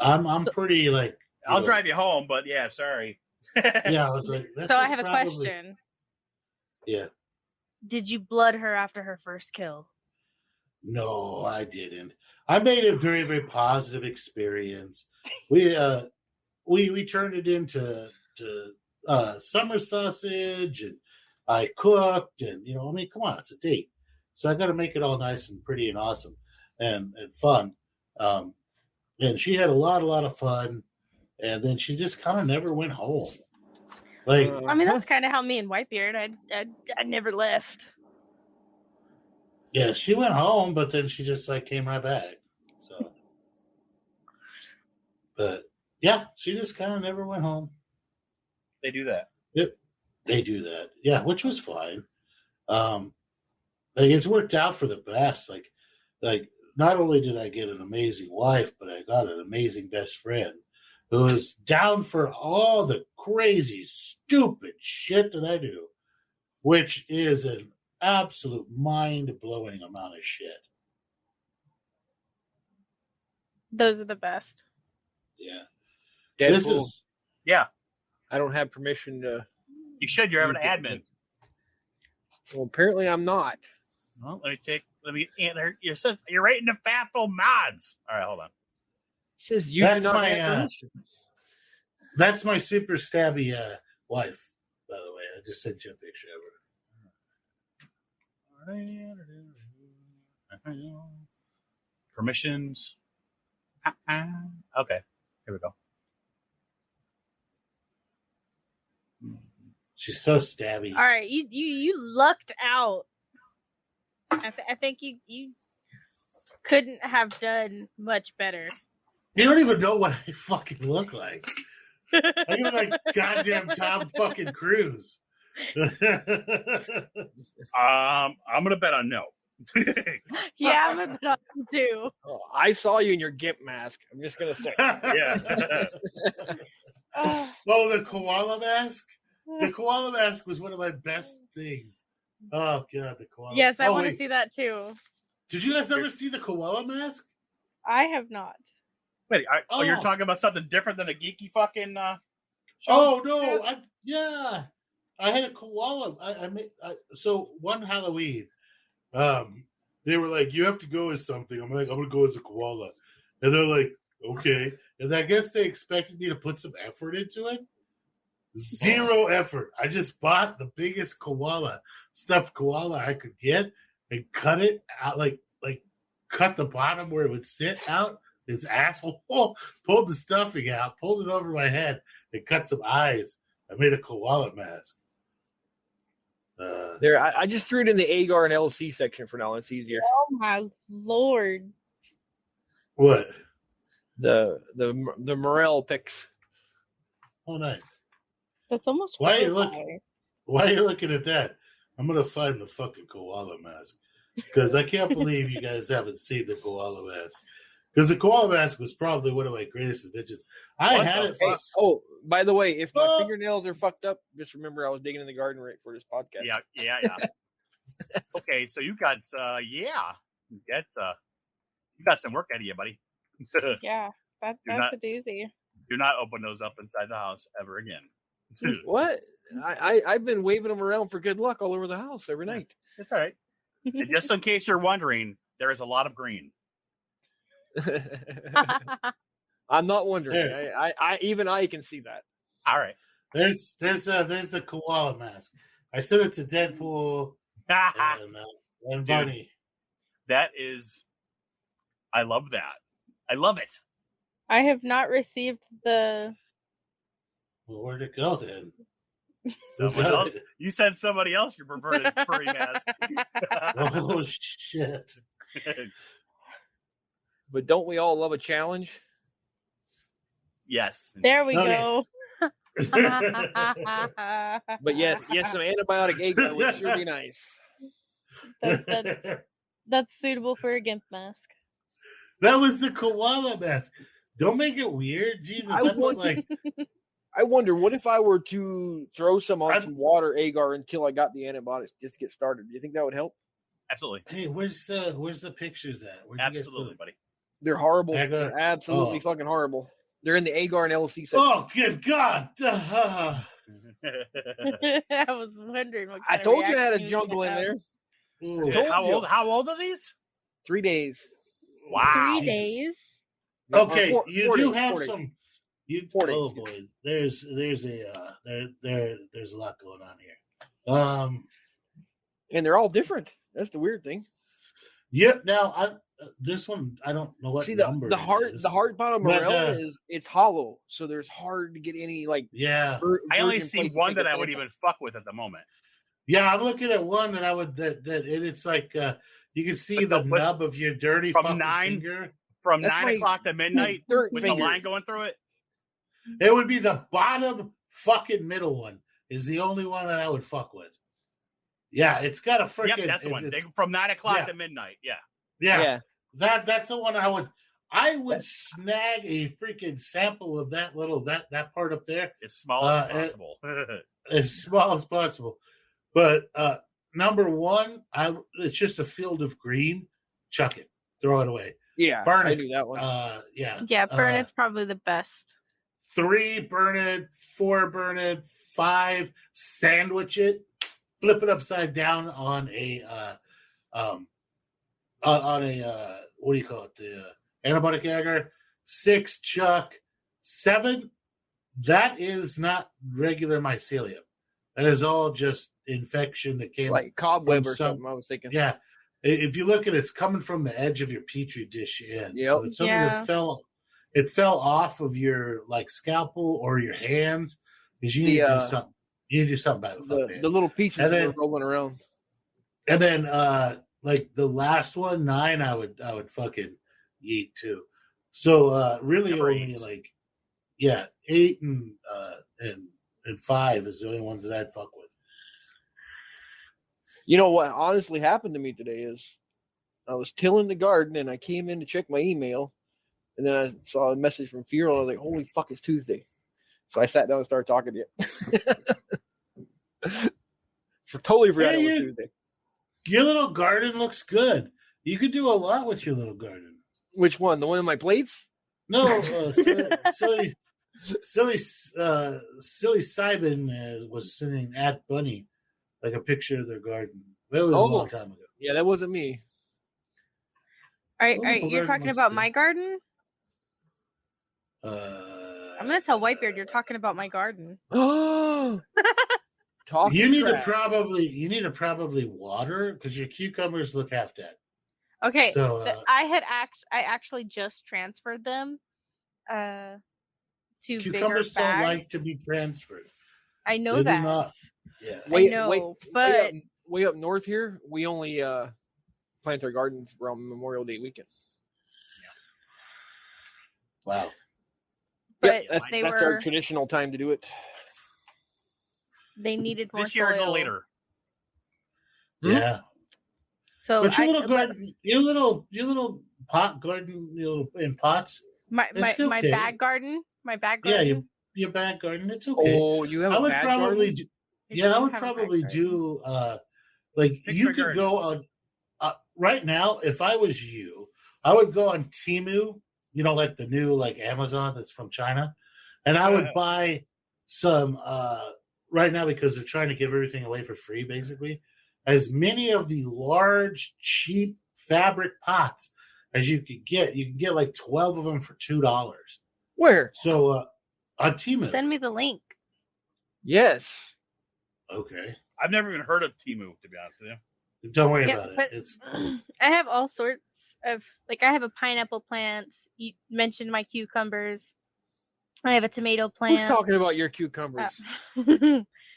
I'm pretty like, I'll drive you home, but yeah, sorry. Yeah, I was like, so I have a question. Yeah. Did you blood her after her first kill? No, I didn't. I made a very, very positive experience. We turned it into summer sausage, and I cooked, and I mean, come on, it's a date, so I got to make it all nice and pretty and awesome and fun. And she had a lot of fun, and then she just kind of never went home. Like, I mean, that's kind of how me and Whitebeard. I never left. Yeah, she went home, but then she just like came right back. So, but yeah, she just kind of never went home. They do that. Yep, they do that. Yeah, which was fine. Like it's worked out for the best. Like not only did I get an amazing wife, but I got an amazing best friend who is down for all the crazy, stupid shit that I do, which is an absolute mind-blowing amount of shit. Those are the best. Yeah. Deadpool, This is Yeah, I don't have permission to. you should. You're an admin. Well, apparently I'm not. Well, you're right in the FAFO mods. All right, hold on. It says you That's do not my, have permission. that's my super stabby wife, by the way. I just sent you a picture of her. Permissions. Okay, here we go. She's so stabby. All right, you lucked out. I think you couldn't have done much better. You don't even know what I fucking look like. I look like goddamn Tom fucking Cruise. I'm gonna bet on no. Yeah, I'm a bit on you too. Oh, I saw you in your GIMP mask. I'm just gonna say. Yeah. Oh, the koala mask? The koala mask was one of my best things. Oh, God, the koala Yes, I want to wait. see that too. Did you guys ever see the koala mask? I have not. Wait, you're Oh. talking about something different than a geeky fucking show? Oh, no. Yes. I had a koala. So one Halloween, they were like, you have to go as something. I'm like, I'm going to go as a koala. And they're like, okay. And I guess they expected me to put some effort into it. Zero effort. I just bought the biggest stuffed koala I could get and cut it out, like cut the bottom where it would sit out, his asshole, pulled the stuffing out, pulled it over my head, and cut some eyes. I made a koala mask. There, I just threw it in the agar and LC section for now. It's easier. Oh my lord! What? The morel picks. Oh, nice. That's almost Why are you horrifying. Why are you looking at that? I'm going to find the fucking koala mask. Because I can't believe you guys haven't seen the koala mask. Because the koala mask was probably one of my greatest inventions. I had it for... Hey, oh, by the way, if my fingernails are fucked up, just remember I was digging in the garden right for this podcast. Yeah. Okay, so you got you got some work ahead of you, buddy. Yeah, that's a doozy. Do not open those up inside the house ever again. What? I've been waving them around for good luck all over the house every night. It's all right. And just in case you're wondering, there is a lot of green. I'm not wondering. I even I can see that. All right. There's the koala mask. I sent it to Deadpool and Bunny. That is, I love that. I love it. I have not received the. Well, where'd it go then? Someone else? You said somebody else your perverted furry mask. Oh, shit. But don't we all love a challenge? Yes. There we go. But yes, some antibiotic agar would sure be nice. That's suitable for a GIMP mask. That was the koala mask. Don't make it weird. Jesus, I wonder, what if I were to throw some on some water agar until I got the antibiotics just to get started? Do you think that would help? Absolutely. Hey, where's the pictures at? Absolutely, buddy. They're horrible. Agar? They're absolutely fucking horrible. They're in the agar and LC section. Oh, good God. I was wondering what I told you I had a jungle in there. How old are these? 3 days. Wow. 3 days? Okay, Four do days, have 4 days. some. Oh boy, there's a lot going on here. And they're all different. That's the weird thing. Yep. Now, this one I don't know what number. The heart bottom morel it's hollow, so there's hard to get any like. Yeah. I only see one that I would even fuck with at the moment. Yeah, I'm looking at one that I would it's like you can see the nub of your dirty fucking finger. From 9 o'clock to midnight with the line going through it. It would be the bottom fucking middle one is the only one that I would fuck with. Yeah, it's got a freaking. Yep, that's the one. From 9 o'clock yeah. to midnight. Yeah. Yeah. That's the one I would snag a freaking sample of that that part up there. As small as possible. As small as possible. But number one, it's just a field of green. Chuck it. Throw it away. Yeah. Burn it. I knew that one. Yeah, burn it's probably the best. 3, burn it. 4, burn it. 5, sandwich it. Flip it upside down on a what do you call it? The antibiotic agar. 6, chuck. 7, that is not regular mycelium. That is all just infection that came like cobweb or something. I was thinking. Yeah, if you look at it, it's coming from the edge of your petri dish in. Yep. So it's something that fell off of your like scalpel or your hands because you need to do something. You need to do something about it. The little pieces that are rolling around. And then like the last one, 9, I would fucking yeet too. So really only like 8 and 5 is the only ones that I'd fuck with. You know what honestly happened to me today is I was tilling the garden and I came in to check my email and then I saw a message from Fear and I was like, holy fuck, it's Tuesday. So I sat down and started talking to you. Totally forgot it was Tuesday. Your little garden looks good. You could do a lot with your little garden. Which one? The one on my plates? No, silly Simon was sending at Bunny like a picture of their garden. That was a long time ago. Yeah, that wasn't me. All right, you're talking about my garden? I'm gonna tell Whitebeard you're talking about my garden. Oh, you need to probably water because your cucumbers look half dead. Okay, so I actually just transferred them to cucumbers bigger bags. Don't like to be transferred. I know that. Yeah, but way up north here, we only plant our gardens around Memorial Day weekend. Wow. But that's our traditional time to do it. They needed more this year soil. Or go later. Yeah. So but your little pot garden, in pots. My bag garden. Yeah, your bag garden. It's okay. Oh, you have a bag garden? I would probably do like you could go on right now. If I was you, I would go on Temu. You know, like the new like Amazon that's from China, and I would buy some right now because they're trying to give everything away for free, basically. As many of the large, cheap fabric pots as you could get. You can get like 12 of them for $2. Where? So on Temu. Send me the link. Yes. Okay. I've never even heard of Temu, to be honest with you. Don't worry about it. I have all sorts of I have a pineapple plant. You mentioned my cucumbers. I have a tomato plant. Who's talking about your cucumbers?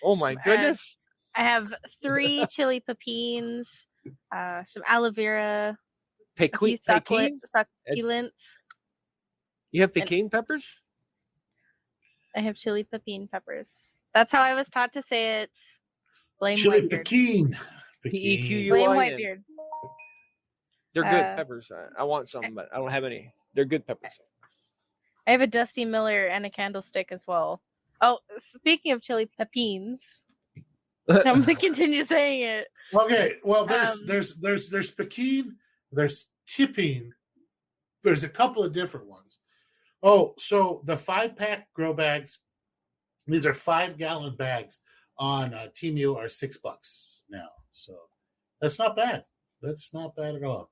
Oh my goodness. I have 3 chili pepins, some aloe vera, a few succulents. You have pecan peppers? I have chili pepin peppers. That's how I was taught to say it. Blame chili Whitebeard. Pekin. Pequin. Blame Whitebeard. They're good peppers. I want some, but I don't have any. They're good peppers. I have a Dusty Miller and a candlestick as well. Oh, speaking of chili pepins, I'm going to continue saying it. Okay, well, there's Pekin, there's tipping, there's a couple of different ones. Oh, so the 5-pack grow bags, these are 5-gallon bags on Temu are $6 now. So that's not bad. That's not bad at all.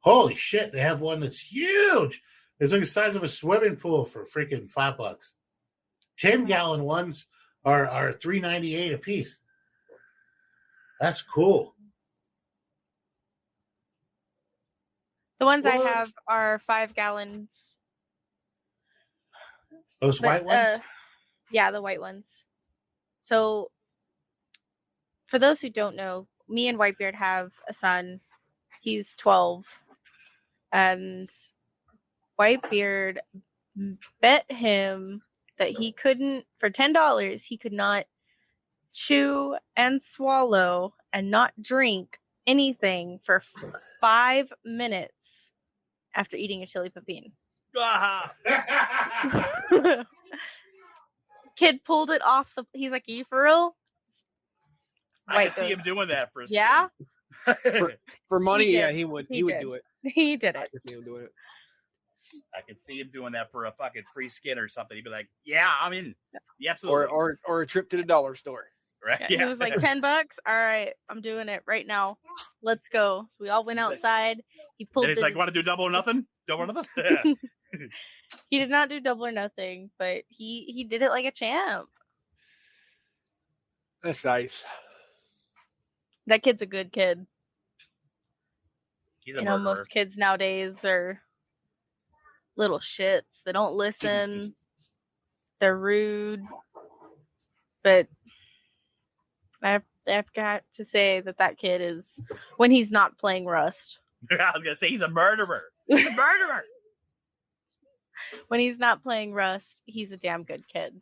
Holy shit, they have one that's huge. It's like the size of a swimming pool for freaking $5. 10-gallon ones are $3.98 a piece. That's cool. The ones I have are 5 gallons. Those white ones? Yeah, the white ones. So, for those who don't know, me and Whitebeard have a son. He's 12. And Whitebeard bet him that he couldn't, for $10, he could not chew and swallow and not drink anything for 5 minutes after eating a chili pepin. Ah, Kid pulled it off the. He's like, "Are you for real?" I White can see him goes, doing that for a "Yeah." skin. For money, He did. yeah, he would He did. do it. He did I it. can see him doing it. I can see him doing that for a fucking free skin or something. He'd be like, "Yeah, I'm in." Yeah, absolutely. Or a trip to the dollar store. right? Yeah. He was like, $10. All right, I'm doing it right now. Let's go. So we all went outside. He pulled. Then he's like, "Want to do double or nothing? Double or nothing?" Yeah. He did not do double or nothing, but he did it like a champ. That's nice. That kid's a good kid. He's a You know, murderer. most kids nowadays are little shits. They don't listen. They're rude. But I've got to say that kid is, when he's not playing Rust. I was gonna say he's a murderer. He's a murderer. When he's not playing Rust, he's a damn good kid.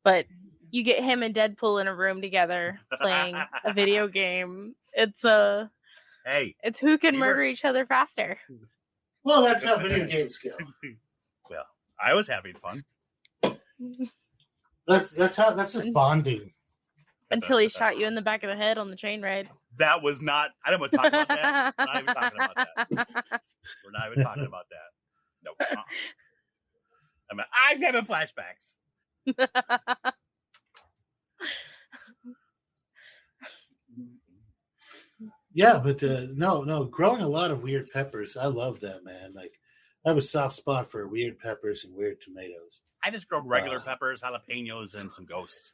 But you get him and Deadpool in a room together playing a video game. It's Hey, it's who can we murder were- each other faster. Well, that's how video games go. well, I was having fun. That's just bonding. Until he shot you in the back of the head on the train ride. That was not. I don't want to talk about that. We're not even talking about that. We're not even talking about that. No. I'm having flashbacks. Yeah, but no, growing a lot of weird peppers. I love that, man. Like, I have a soft spot for weird peppers and weird tomatoes. I just grow regular peppers, jalapenos, and some ghosts.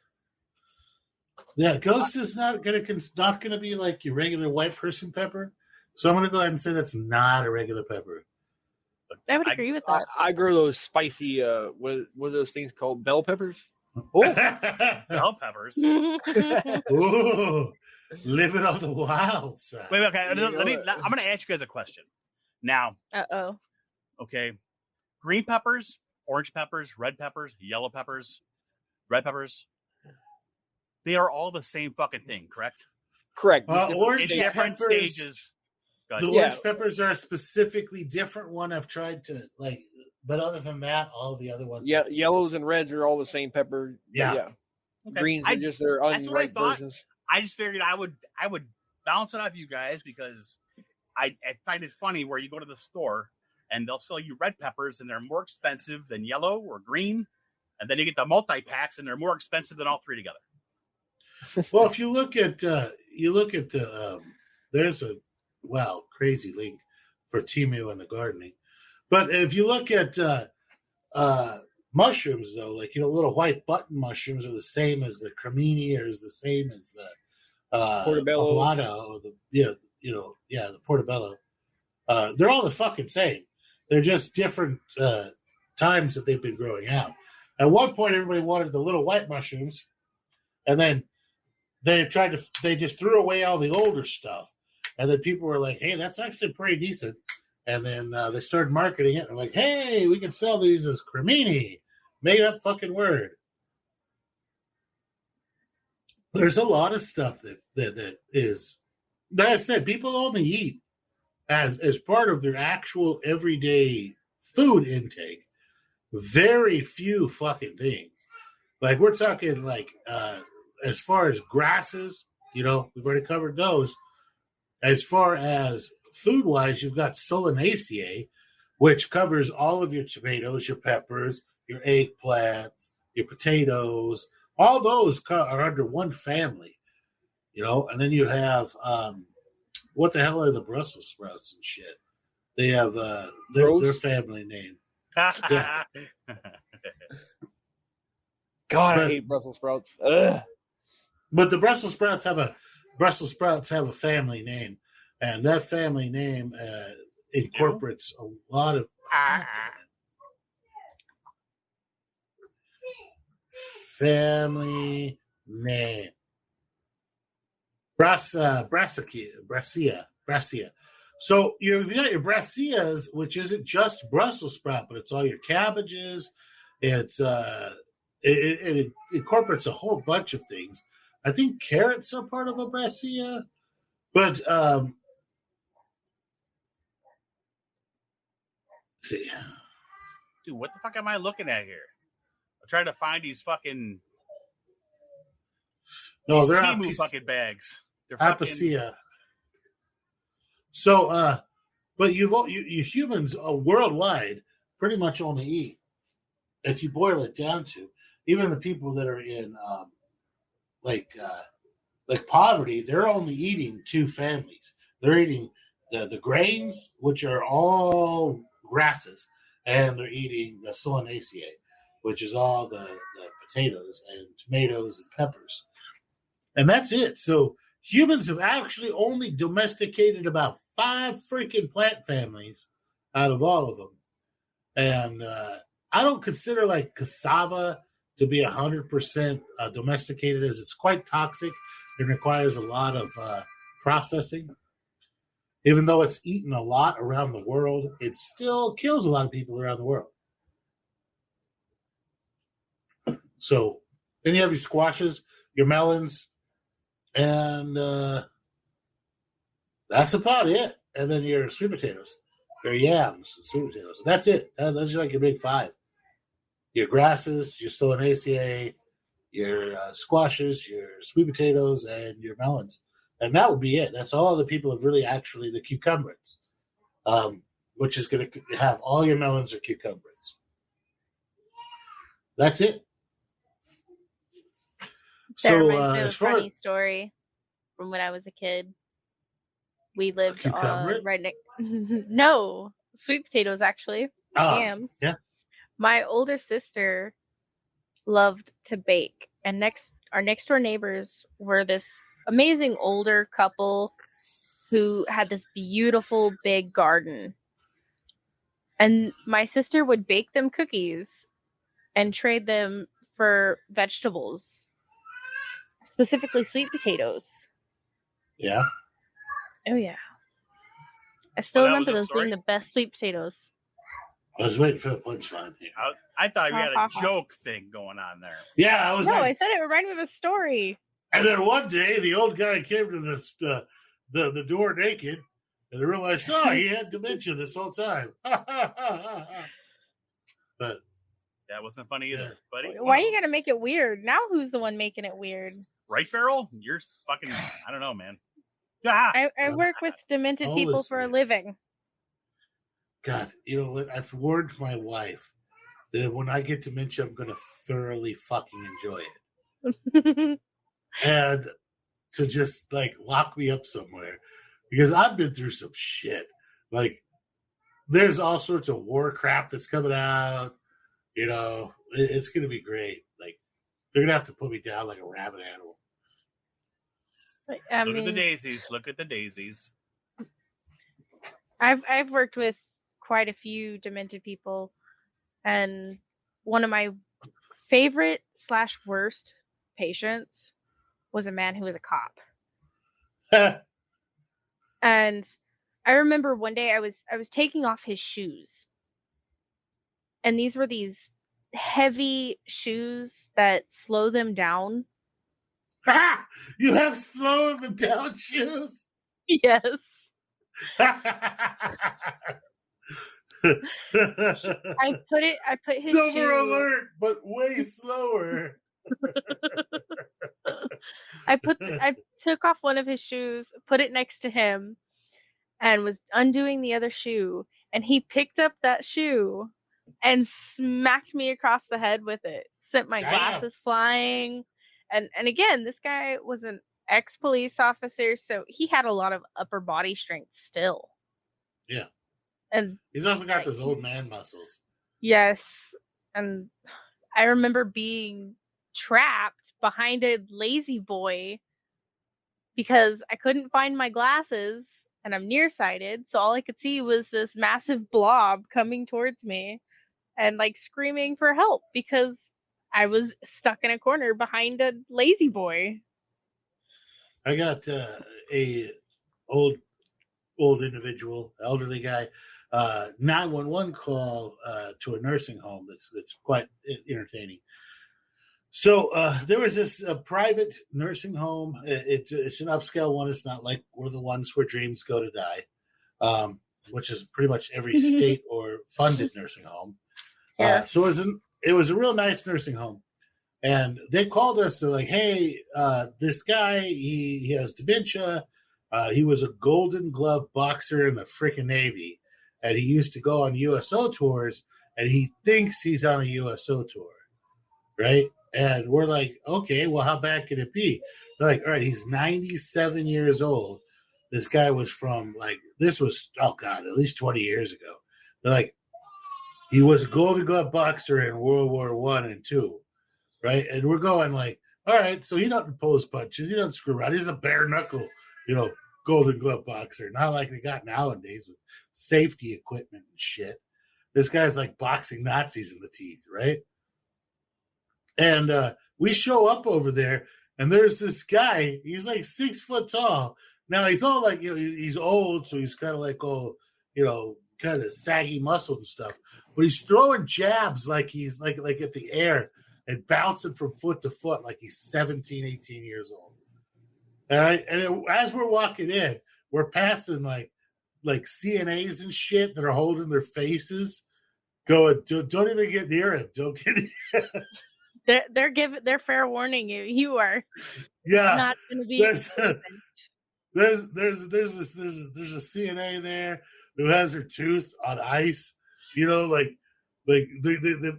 Yeah, ghost is not gonna be like your regular white person pepper. So I'm gonna go ahead and say that's not a regular pepper. I would agree with that. I grow those spicy what are those things called? Bell peppers? Bell peppers. Ooh, living on the wild side. Wait, okay. You know I'm going to ask you guys a question. Now, Uh-oh. okay, green peppers, orange peppers, red peppers, yellow peppers, red peppers. They are all the same fucking thing, correct? Correct. Orange In different peppers, stages. The orange peppers are a specifically different one. I've tried to like, but other than that, all the other ones. Yeah, are the same. yellows and reds are all the same pepper. Yeah. Okay. Greens are just their that's what I unripe thought. versions. I just figured I would bounce it off you guys because I find it funny where you go to the store and they'll sell you red peppers and they're more expensive than yellow or green, and then you get the multi packs and they're more expensive than all three together. Well, if you look at there's a crazy link for Temu and the gardening, but if you look at mushrooms though, like little white button mushrooms are the same as the cremini, or is the same as the Portobello. poblano, or the portobello. They're all the fucking same. They're just different times that they've been growing out. At one point, everybody wanted the little white mushrooms, and then they just threw away all the older stuff. And then people were like, hey, that's actually pretty decent. And then they started marketing it. And like, hey, we can sell these as cremini. Made up fucking word. There's a lot of stuff that is, like I said, people only eat as part of their actual everyday food intake. Very few fucking things. Like, we're talking like, as far as grasses, we've already covered those. As far as food-wise, you've got Solanaceae, which covers all of your tomatoes, your peppers, your eggplants, your potatoes. All those are under one family, And then you have, what the hell are the Brussels sprouts and shit? They have their family name. Yeah. God, I hate Brussels sprouts. Ugh. But the Brussels sprouts have a family name, and that family name incorporates a lot of family name. Brassica. So you've got your brassicas, which isn't just Brussels sprout, but it's all your cabbages. It's it incorporates a whole bunch of things. I think carrots are part of Abrasia, but see, Dude, what the fuck am I looking at here? I'm trying to find these fucking no, they're Temu fucking bags. They're fucking Apacia. So, but you humans worldwide pretty much only eat, if you boil it down to, even the people that are in like poverty, they're only eating two families. They're eating the grains, which are all grasses, and they're eating the solanaceae, which is all the potatoes and tomatoes and peppers. And that's it. So humans have actually only domesticated about 5 freaking plant families out of all of them. And I don't consider like cassava to be 100% domesticated, as it's quite toxic and requires a lot of processing. Even though it's eaten a lot around the world, it still kills a lot of people around the world. So then you have your squashes, your melons, and that's about it. And then your sweet potatoes, your yams, and sweet potatoes. That's it. Those are like your big 5. Your grasses, your solanaceae, your squashes, your sweet potatoes, and your melons. And that would be it. That's all the people have really actually, the cucumbers, which is going to have all your melons or cucumbers. That's it. That So, reminds me of as a far funny story from when I was a kid. We lived cucumber? right next. No, sweet potatoes actually. Yams. Yeah. My older sister loved to bake, and our next door neighbors were this amazing older couple who had this beautiful big garden. And my sister would bake them cookies and trade them for vegetables, specifically sweet potatoes. Yeah. Oh yeah. I still that was remember a those story? being the best sweet potatoes. I was waiting for the punchline here. I thought you had a joke thing going on there. Yeah, I was No, like, I said it reminded me of a story. and then one day the old guy came to the door naked, and they realized, oh, he had dementia this whole time. But That wasn't funny either, buddy. Why you gotta make it weird? Now who's the one making it weird? Right, Farrell? You're fucking, I don't know, man. Ah! I work with demented people for a living. God, you know what? I've warned my wife that when I get dementia, I'm going to thoroughly fucking enjoy it. And to just, like, lock me up somewhere. Because I've been through some shit. Like, there's all sorts of war crap that's coming out. You know, it's going to be great. Like, they're going to have to put me down like a rabid animal. Look at the daisies. Look at the daisies. I've worked with quite a few demented people, and one of my favorite / worst patients was a man who was a cop. And I remember one day I was taking off his shoes, and these were these heavy shoes that slow them down. You have slow them down shoes? Yes. I put his Silver shoe... alert, but way slower. I took off one of his shoes, put it next to him, and was undoing the other shoe, and he picked up that shoe and smacked me across the head with it. Sent my glasses flying. And again, this guy was an ex-police officer, so he had a lot of upper body strength still. Yeah. And he's also got those old man muscles. Yes. And I remember being trapped behind a lazy boy because I couldn't find my glasses, and I'm nearsighted, so all I could see was this massive blob coming towards me and like screaming for help because I was stuck in a corner behind a lazy boy. I got a old individual, elderly guy, 911 call to a nursing home that's quite entertaining. So there was this private nursing home. It's an upscale one. It's not like one of the ones where dreams go to die, which is pretty much every state or funded nursing home. Yeah. So it was a real nice nursing home. And they called us. They're like, hey, this guy, he has dementia. He was a Golden Glove boxer in the freaking Navy. And he used to go on USO tours. And he thinks he's on a USO tour. Right? And we're like, okay, well, how bad can it be? They're like, all right, he's 97 years old. This guy was from, like, this was, oh, God, at least 20 years ago. They're like, he was a Golden Glove boxer in World War I and II. Right? And we're going like, all right, so he doesn't pose punches. He doesn't screw around. He's a bare knuckle, Golden Glove boxer. Not like they got nowadays with safety equipment and shit. This guy's like boxing Nazis in the teeth, right? And we show up over there, and there's this guy. He's like 6 foot tall. Now he's all like, he's old, so he's kind of like all, kind of saggy muscle and stuff. But he's throwing jabs like he's like at the air and bouncing from foot to foot like he's 17, 18 years old. All right, and as we're walking in, we're passing like CNAs and shit that are holding their faces, going, don't even get near him. Don't get near him. They're fair warning you. You are not going to be. There's a CNA there who has her tooth on ice.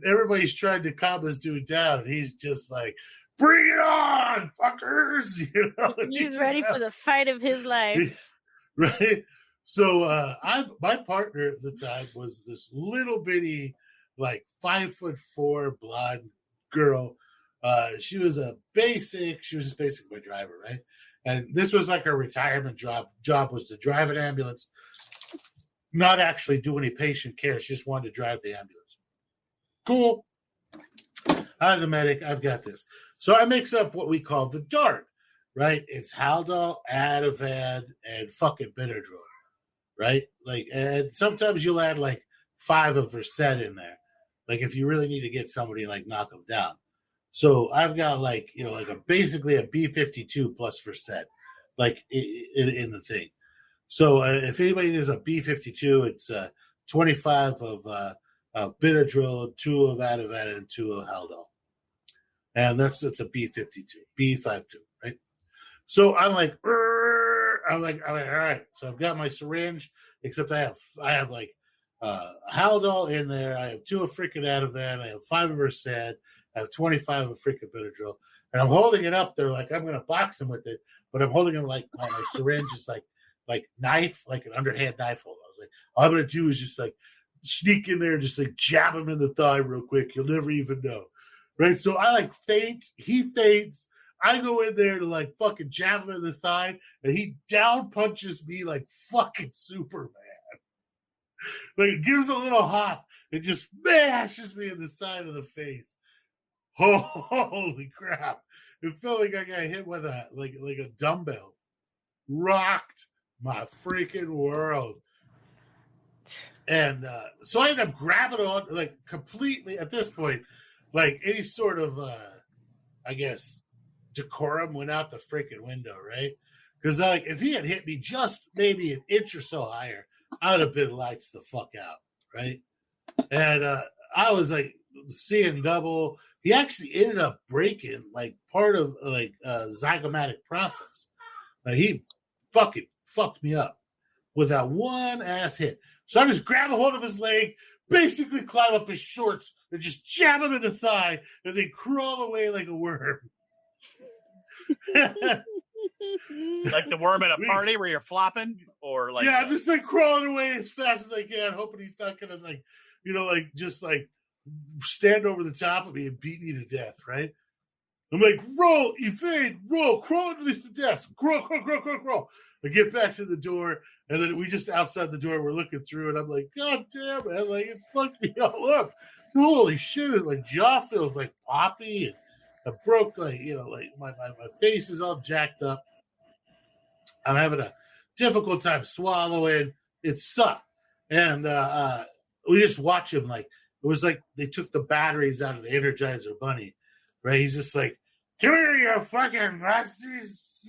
Everybody's trying to calm this dude down. And he's just like, bring it on, fuckers! He's ready for the fight of his life, right? So my partner at the time was this little bitty, like 5'4" blonde girl. She was just basically my driver, right? And this was like her retirement job. Job was to drive an ambulance, not actually do any patient care. She just wanted to drive the ambulance. Cool. As a medic, I've got this. So I mix up what we call the DART, right? It's Haldol, Ativan, and fucking Benadryl, right? Like, and sometimes you'll add like 5 of Versed in there, like if you really need to get somebody like knock them down. So I've got like basically a B52 plus Versed, like in the thing. So if anybody needs a B52, it's 25 of Benadryl, 2 of Ativan, and 2 of Haldol. And it's a B52, B52, right? So I'm like, all right. So I've got my syringe, except I have like Haldol in there. I have 2 of freaking Ativan. I have 5 of Versed. I have 25 of freaking Benadryl. And I'm holding it up there like I'm going to box him with it, but I'm holding him like my syringe is like knife, like an underhand knife hold. I was like, all I'm going to do is just like sneak in there and just like jab him in the thigh real quick. You'll never even know. Right? So I like feint. He feints. I go in there to like fucking jab him in the thigh, and he down punches me like fucking Superman. Like it gives a little hop and just mashes me in the side of the face. Holy crap. It felt like I got hit with a dumbbell. Rocked my freaking world. And so I ended up grabbing on, like, completely, at this point, like, any sort of, I guess, decorum went out the freaking window, right? Because, like, if he had hit me just maybe an inch or so higher, I would have been lights the fuck out, right? And I was, like, seeing double. He actually ended up breaking, like, part of, like, zygomatic process. Like, he fucking fucked me up with that one ass hit. So I just grab a hold of his leg, basically climb up his shorts, and just jab him in the thigh, and then crawl away like a worm. Like the worm at a party where you're flopping? Or like I'm just like crawling away as fast as I can, hoping he's not going to like, just like stand over the top of me and beat me to death, right? I'm like, roll, evade, roll, crawl underneath the desk, crawl. I get back to the door, and then we just outside the door, we're looking through, and I'm like, God damn, man, like, it fucked me all up. Holy shit, my jaw feels like poppy, and I broke, like, my face is all jacked up. I'm having a difficult time swallowing. It sucked. And we just watch him, like, it was like they took the batteries out of the Energizer Bunny. right? He's just like, come here, you fucking Nazis.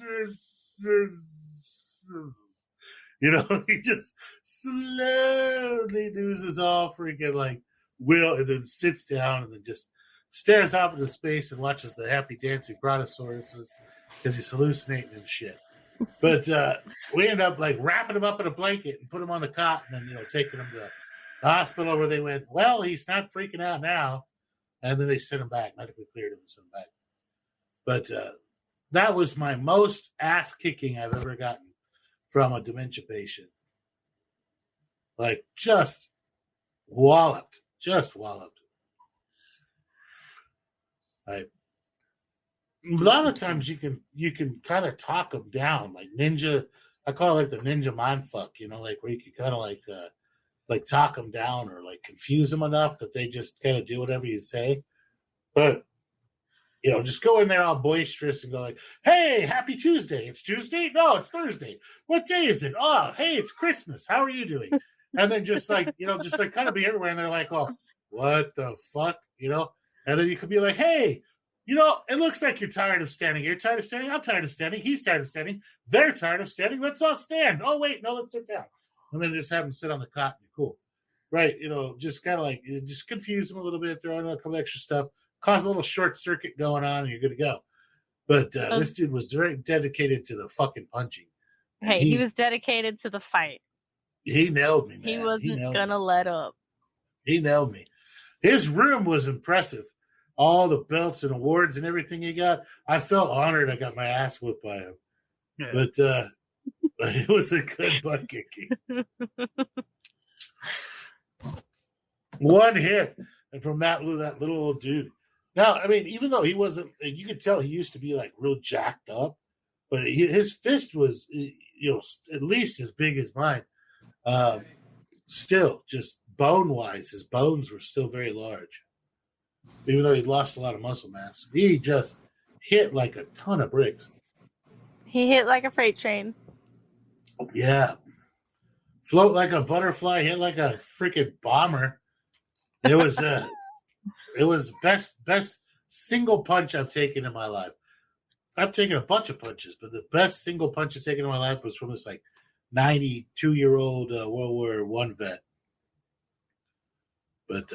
You know, he just slowly loses all freaking like will, and then sits down and then just stares off into space and watches the happy dancing brontosauruses because he's hallucinating and shit. But we end up like wrapping him up in a blanket and put him on the cot and then, taking him to the hospital where they went, well, he's not freaking out now. And then they sent him back, medically cleared him and sent him back. But that was my most ass kicking I've ever gotten from a dementia patient. Like, just walloped. A lot of times you can kind of talk them down, like ninja. I call it like the ninja mind fuck, like where you can kind of like talk them down or like confuse them enough that they just kind of do whatever you say. But just go in there all boisterous and go like, hey, happy Tuesday. It's Tuesday? No, it's Thursday. What day is it? Oh, hey, it's Christmas. How are you doing? And then just like kind of be everywhere. And they're like, oh, what the fuck? And then you could be like, hey, it looks like you're tired of standing. You're tired of standing? I'm tired of standing. He's tired of standing. They're tired of standing. Let's all stand. Oh, wait, no, let's sit down. And then just have them sit on the cot and be cool. Right? Just kind of like, just confuse them a little bit, throw in a couple extra stuff, cause a little short circuit going on, and you're good to go. But this dude was very dedicated to the fucking punching. Hey, he was dedicated to the fight. He nailed me, man. He wasn't going to let up. He nailed me. His room was impressive. All the belts and awards and everything he got. I felt honored I got my ass whipped by him. Yeah. But it was a good butt kicking. One hit. And from that little old dude. Now, I mean, even though he wasn't, you could tell he used to be like real jacked up, but his fist was, at least as big as mine. Still, just bone-wise, his bones were still very large. Even though he'd lost a lot of muscle mass. He just hit like a ton of bricks. He hit like a freight train. Yeah. Float like a butterfly, hit like a freaking bomber. It was best single punch I've taken in my life. I've taken a bunch of punches, but the best single punch I've taken in my life was from this like 92-year-old World War I vet. But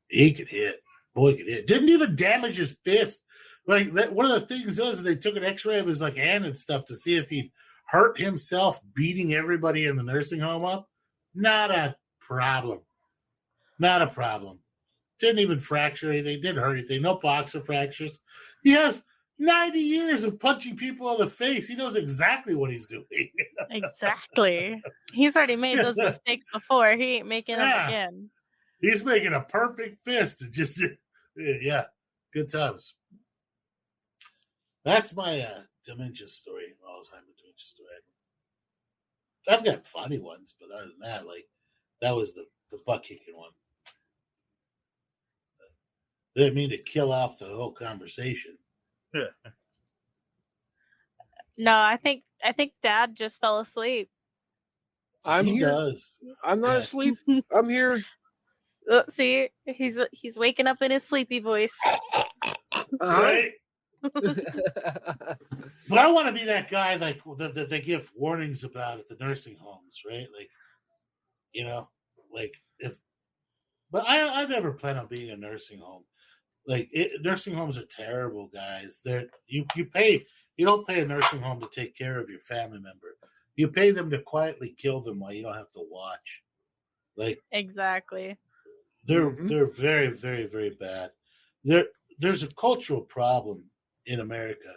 he could hit. Boy could hit. Didn't even damage his fist. Like one of the things is they took an X-ray of his like hand and stuff to see if he'd hurt himself beating everybody in the nursing home up. Not a problem. Didn't even fracture anything. Didn't hurt anything. No boxer fractures. He has 90 years of punching people in the face. He knows exactly what he's doing. Exactly. He's already made those mistakes before. He ain't making them again. He's making a perfect fist. And just, good times. That's my dementia story, Alzheimer's dementia story. I've got funny ones, but other than that, like, that was the butt-kicking one. I didn't mean to kill off the whole conversation. Yeah. No, I think Dad just fell asleep. He does. I'm not asleep. I'm here. See, he's waking up in his sleepy voice. Right? But I want to be that guy like that they give warnings about at the nursing homes, right? Like, but I never plan on being a nursing home. Like nursing homes are terrible, guys. You don't pay a nursing home to take care of your family member. You pay them to quietly kill them while you don't have to watch. Like exactly. They're very, very, very bad. There's a cultural problem in America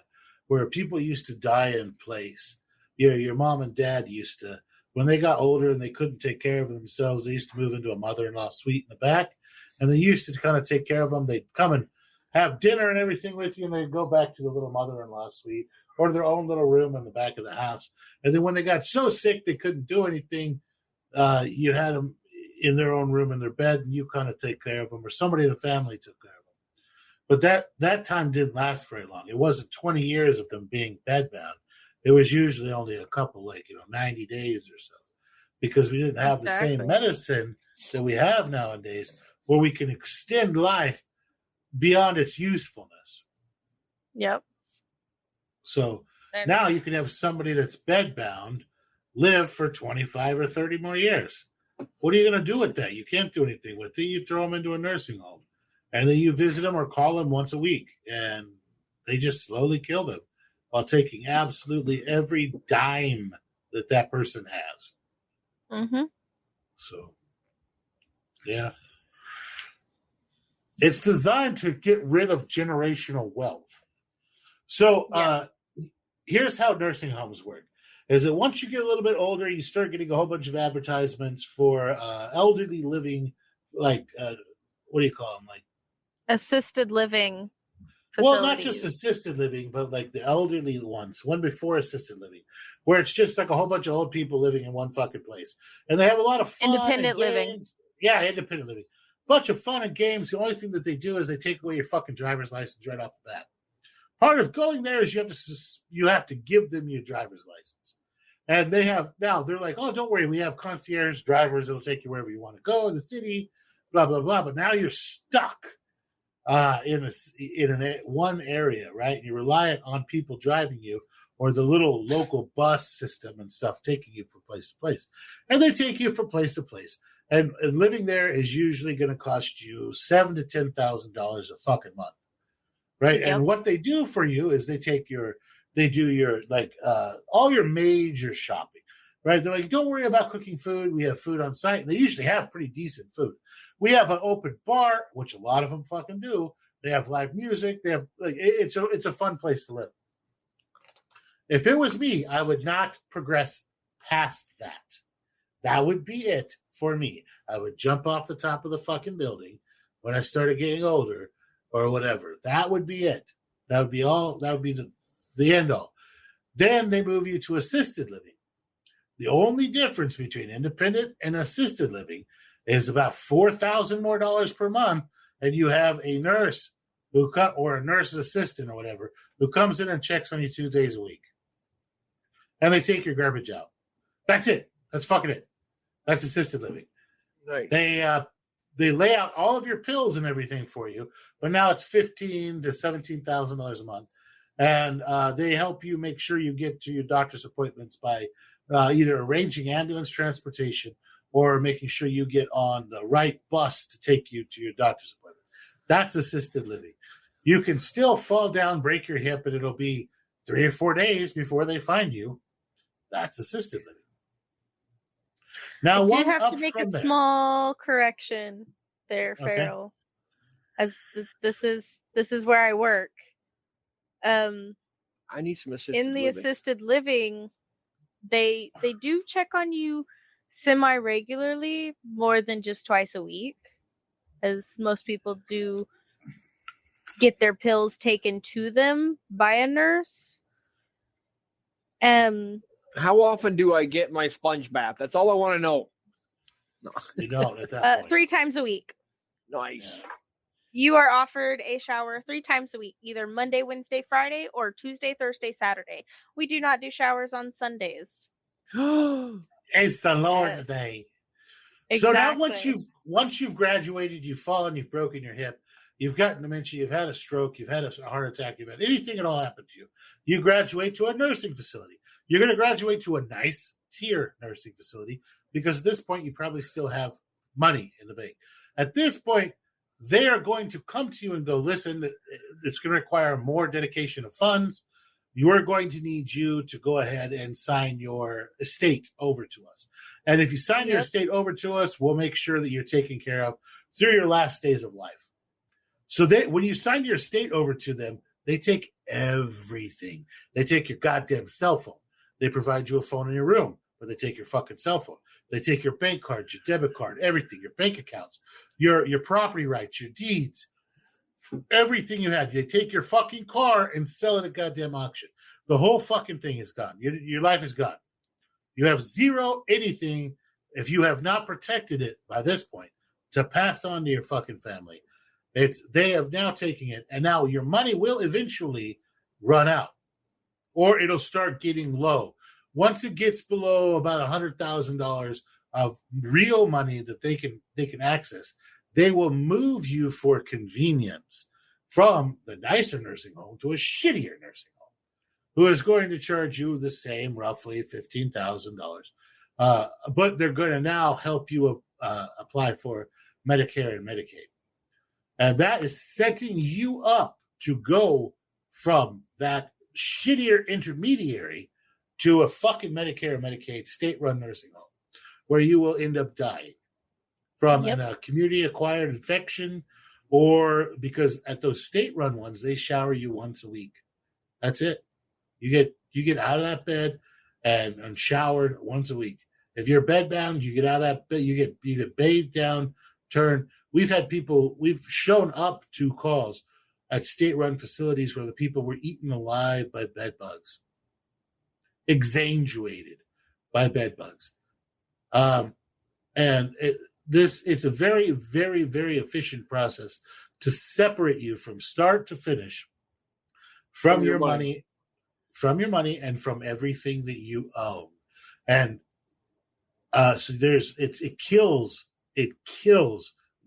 where people used to die in place. Your mom and dad used to, when they got older and they couldn't take care of themselves, they used to move into a mother-in-law suite in the back, and they used to kind of take care of them. They'd come and have dinner and everything with you, and they'd go back to the little mother-in-law suite or their own little room in the back of the house. And then when they got so sick they couldn't do anything, you had them in their own room in their bed, and you kind of take care of them, or somebody in the family took care of them. But that time didn't last very long. It wasn't 20 years of them being bedbound. It was usually only a couple, 90 days or so, because we didn't have the same medicine that we have nowadays where we can extend life beyond its usefulness, Yep. So And now you can have somebody that's bedbound live for 25 or 30 more years. What are you going to do with that? You can't do anything with it. You throw them into a nursing home. And then you visit them or call them once a week. And they just slowly kill them while taking absolutely every dime that person has. Mm-hmm. So, yeah. It's designed to get rid of generational wealth. So Yes. Here's how nursing homes work. Is that once you get a little bit older, you start getting a whole bunch of advertisements for elderly living, like, what do you call them? Like, Assisted living well, facilities. not just assisted living, but like the elderly ones, one before assisted living, where it's just like a whole bunch of old people living in one fucking place. And they have a lot of fun. Independent and living. games. Yeah, independent living. Bunch of fun and games. The only thing that they do is they take away your fucking driver's license right off the bat. Part of going there is you have to give them your driver's license. And they're like, oh, don't worry, we have concierge drivers that'll take you wherever you want to go in the city, blah, blah, blah. But now you're stuck in one area, right? You're reliant on people driving you or the little local bus system and stuff taking you from place to place. And they take you from place to place. And living there is usually going to cost you $7,000 to $10,000 a fucking month, right? Yep. And what they do for you is they do your all your major shopping, right? They're like, don't worry about cooking food. We have food on site. And they usually have pretty decent food. We have an open bar, which a lot of them fucking do. They have live music. They have it's a fun place to live. If it was me, I would not progress past that. That would be it for me. I would jump off the top of the fucking building when I started getting older or whatever. That would be it. That would be all. That would be the end all. Then they move you to assisted living. The only difference between independent and assisted living is about $4,000 more per month, and you have a nurse or a nurse's assistant or whatever who comes in and checks on you 2 days a week, and they take your garbage out. That's it. That's fucking it. That's assisted living. Right. They lay out all of your pills and everything for you, but now it's $15,000 to $17,000 a month, and they help you make sure you get to your doctor's appointments by either arranging ambulance transportation or making sure you get on the right bus to take you to your doctor's appointment. That's assisted living. You can still fall down, break your hip, and it'll be 3 or 4 days before they find you. That's assisted living. Now, I do have to make a small correction there, Farrell. As this is where I work. I need some assisted in the living. Assisted living, they do check on you semi-regularly, more than just twice a week, as most people do get their pills taken to them by a nurse. How often do I get my sponge bath? That's all I want to know. No. You don't at that point. 3 times a week. Nice. You are offered a shower 3 times a week, either Monday, Wednesday, Friday, or Tuesday, Thursday, Saturday. We do not do showers on Sundays. It's the Lord's Day. Exactly. So now once you've graduated, you've fallen, you've broken your hip, you've gotten dementia, you've had a stroke, you've had a heart attack, you've had anything at all happen to you, you graduate to a nursing facility. You're going to graduate to a nice tier nursing facility because at this point you probably still have money in the bank. At this point, they are going to come to you and go, listen, it's going to require more dedication of funds. You're going to need you to go ahead and sign your estate over to us. And if you sign your estate over to us, we'll make sure that you're taken care of through your last days of life. So when you sign your estate over to them, they take everything. They take your goddamn cell phone. They provide you a phone in your room, but they take your fucking cell phone. They take your bank card, your debit card, everything, your bank accounts, your property rights, your deeds, everything you had. They take your fucking car and sell it at goddamn auction. The whole fucking thing is gone. Your life is gone. You have zero anything if you have not protected it by this point to pass on to your fucking family. They have now taken it, and now your money will eventually run out, or it'll start getting low. Once it gets below about $100,000 of real money that they can access, they will move you for convenience from the nicer nursing home to a shittier nursing home, who is going to charge you the same, roughly $15,000. But they're going to now help you apply for Medicare and Medicaid. And that is setting you up to go from that shittier intermediary to a fucking Medicare and Medicaid state-run nursing home, where you will end up dying from a community-acquired infection, or because at those state-run ones, they shower you once a week. That's it. You get out of that bed and showered once a week. If you're bedbound, you get out of that bed. You get bathed down, turned. We've shown up to calls at state-run facilities where the people were eaten alive by bed bugs, exsanguinated by bed bugs. And it's a very, very, very efficient process to separate you from start to finish from your money, and from everything that you own. And so it kills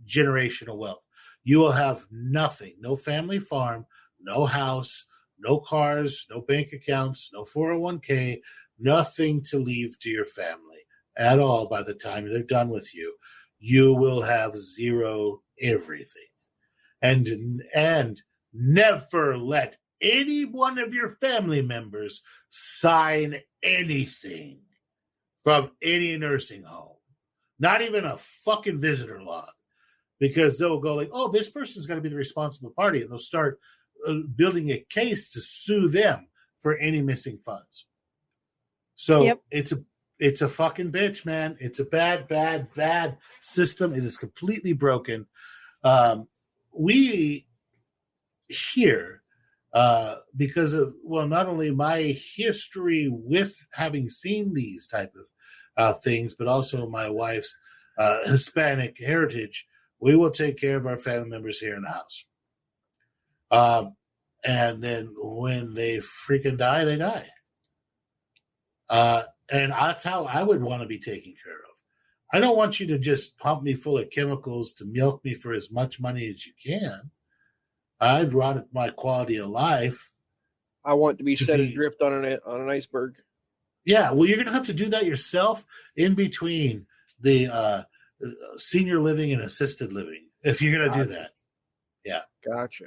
generational wealth. You will have nothing, no family farm, no house, no cars, no bank accounts, no 401k, nothing to leave to your family at all. By the time they're done with you, you will have zero everything. And never let any one of your family members sign anything from any nursing home, not even a fucking visitor log, because they'll go like, oh, this person's going to be the responsible party, and they'll start building a case to sue them for any missing funds. So it's a fucking bitch, man. It's a bad, bad, bad system. It is completely broken. We here, because of, well, not only my history with having seen these type of things, but also my wife's Hispanic heritage, we will take care of our family members here in the house. And then when they freaking die, they die. And that's how I would want to be taken care of. I don't want you to just pump me full of chemicals to milk me for as much money as you can. I'd want my quality of life. I want to be set adrift on an iceberg. Yeah, well, you're going to have to do that yourself in between the senior living and assisted living if you're going to do that. Yeah. Gotcha.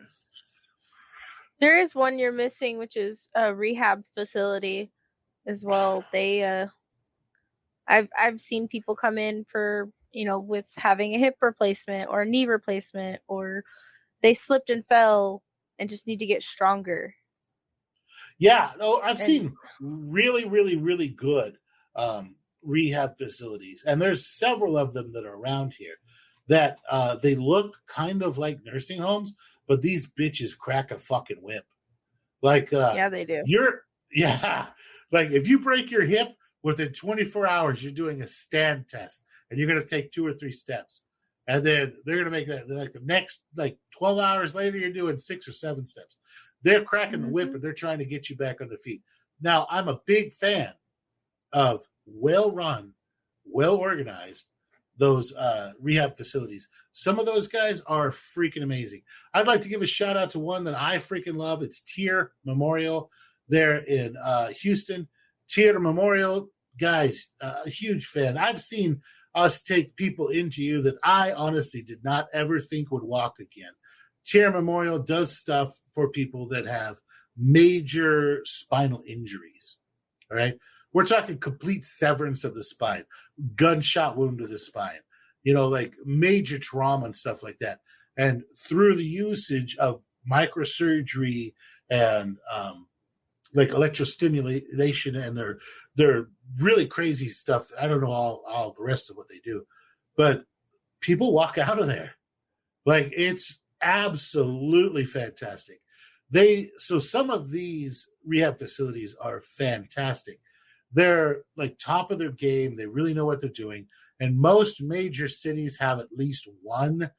There is one you're missing, which is a rehab facility as well. They, I've seen people come in for, with having a hip replacement or a knee replacement, or they slipped and fell and just need to get stronger. Yeah, no, I've seen really, really, really good rehab facilities, and there's several of them that are around here that they look kind of like nursing homes, but these bitches crack a fucking whip. Like, yeah, they do. Like if you break your hip within 24 hours, you're doing a stand test, and you're going to take 2 or 3 steps, and then they're going to make that like the next 12 hours later, you're doing 6 or 7 steps. They're cracking the whip, and they're trying to get you back on the feet. Now, I'm a big fan of well-run, well-organized those rehab facilities. Some of those guys are freaking amazing. I'd like to give a shout out to one that I freaking love. It's Tier Memorial. They're in Houston. Tier Memorial, guys, a huge fan. I've seen us take people into you that I honestly did not ever think would walk again. Tier Memorial does stuff for people that have major spinal injuries. All right. We're talking complete severance of the spine, gunshot wound to the spine, like major trauma and stuff like that. And through the usage of microsurgery and like electrostimulation and their really crazy stuff. I don't know all the rest of what they do, but people walk out of there. Like, it's absolutely fantastic. So some of these rehab facilities are fantastic. They're like top of their game. They really know what they're doing. And most major cities have at least one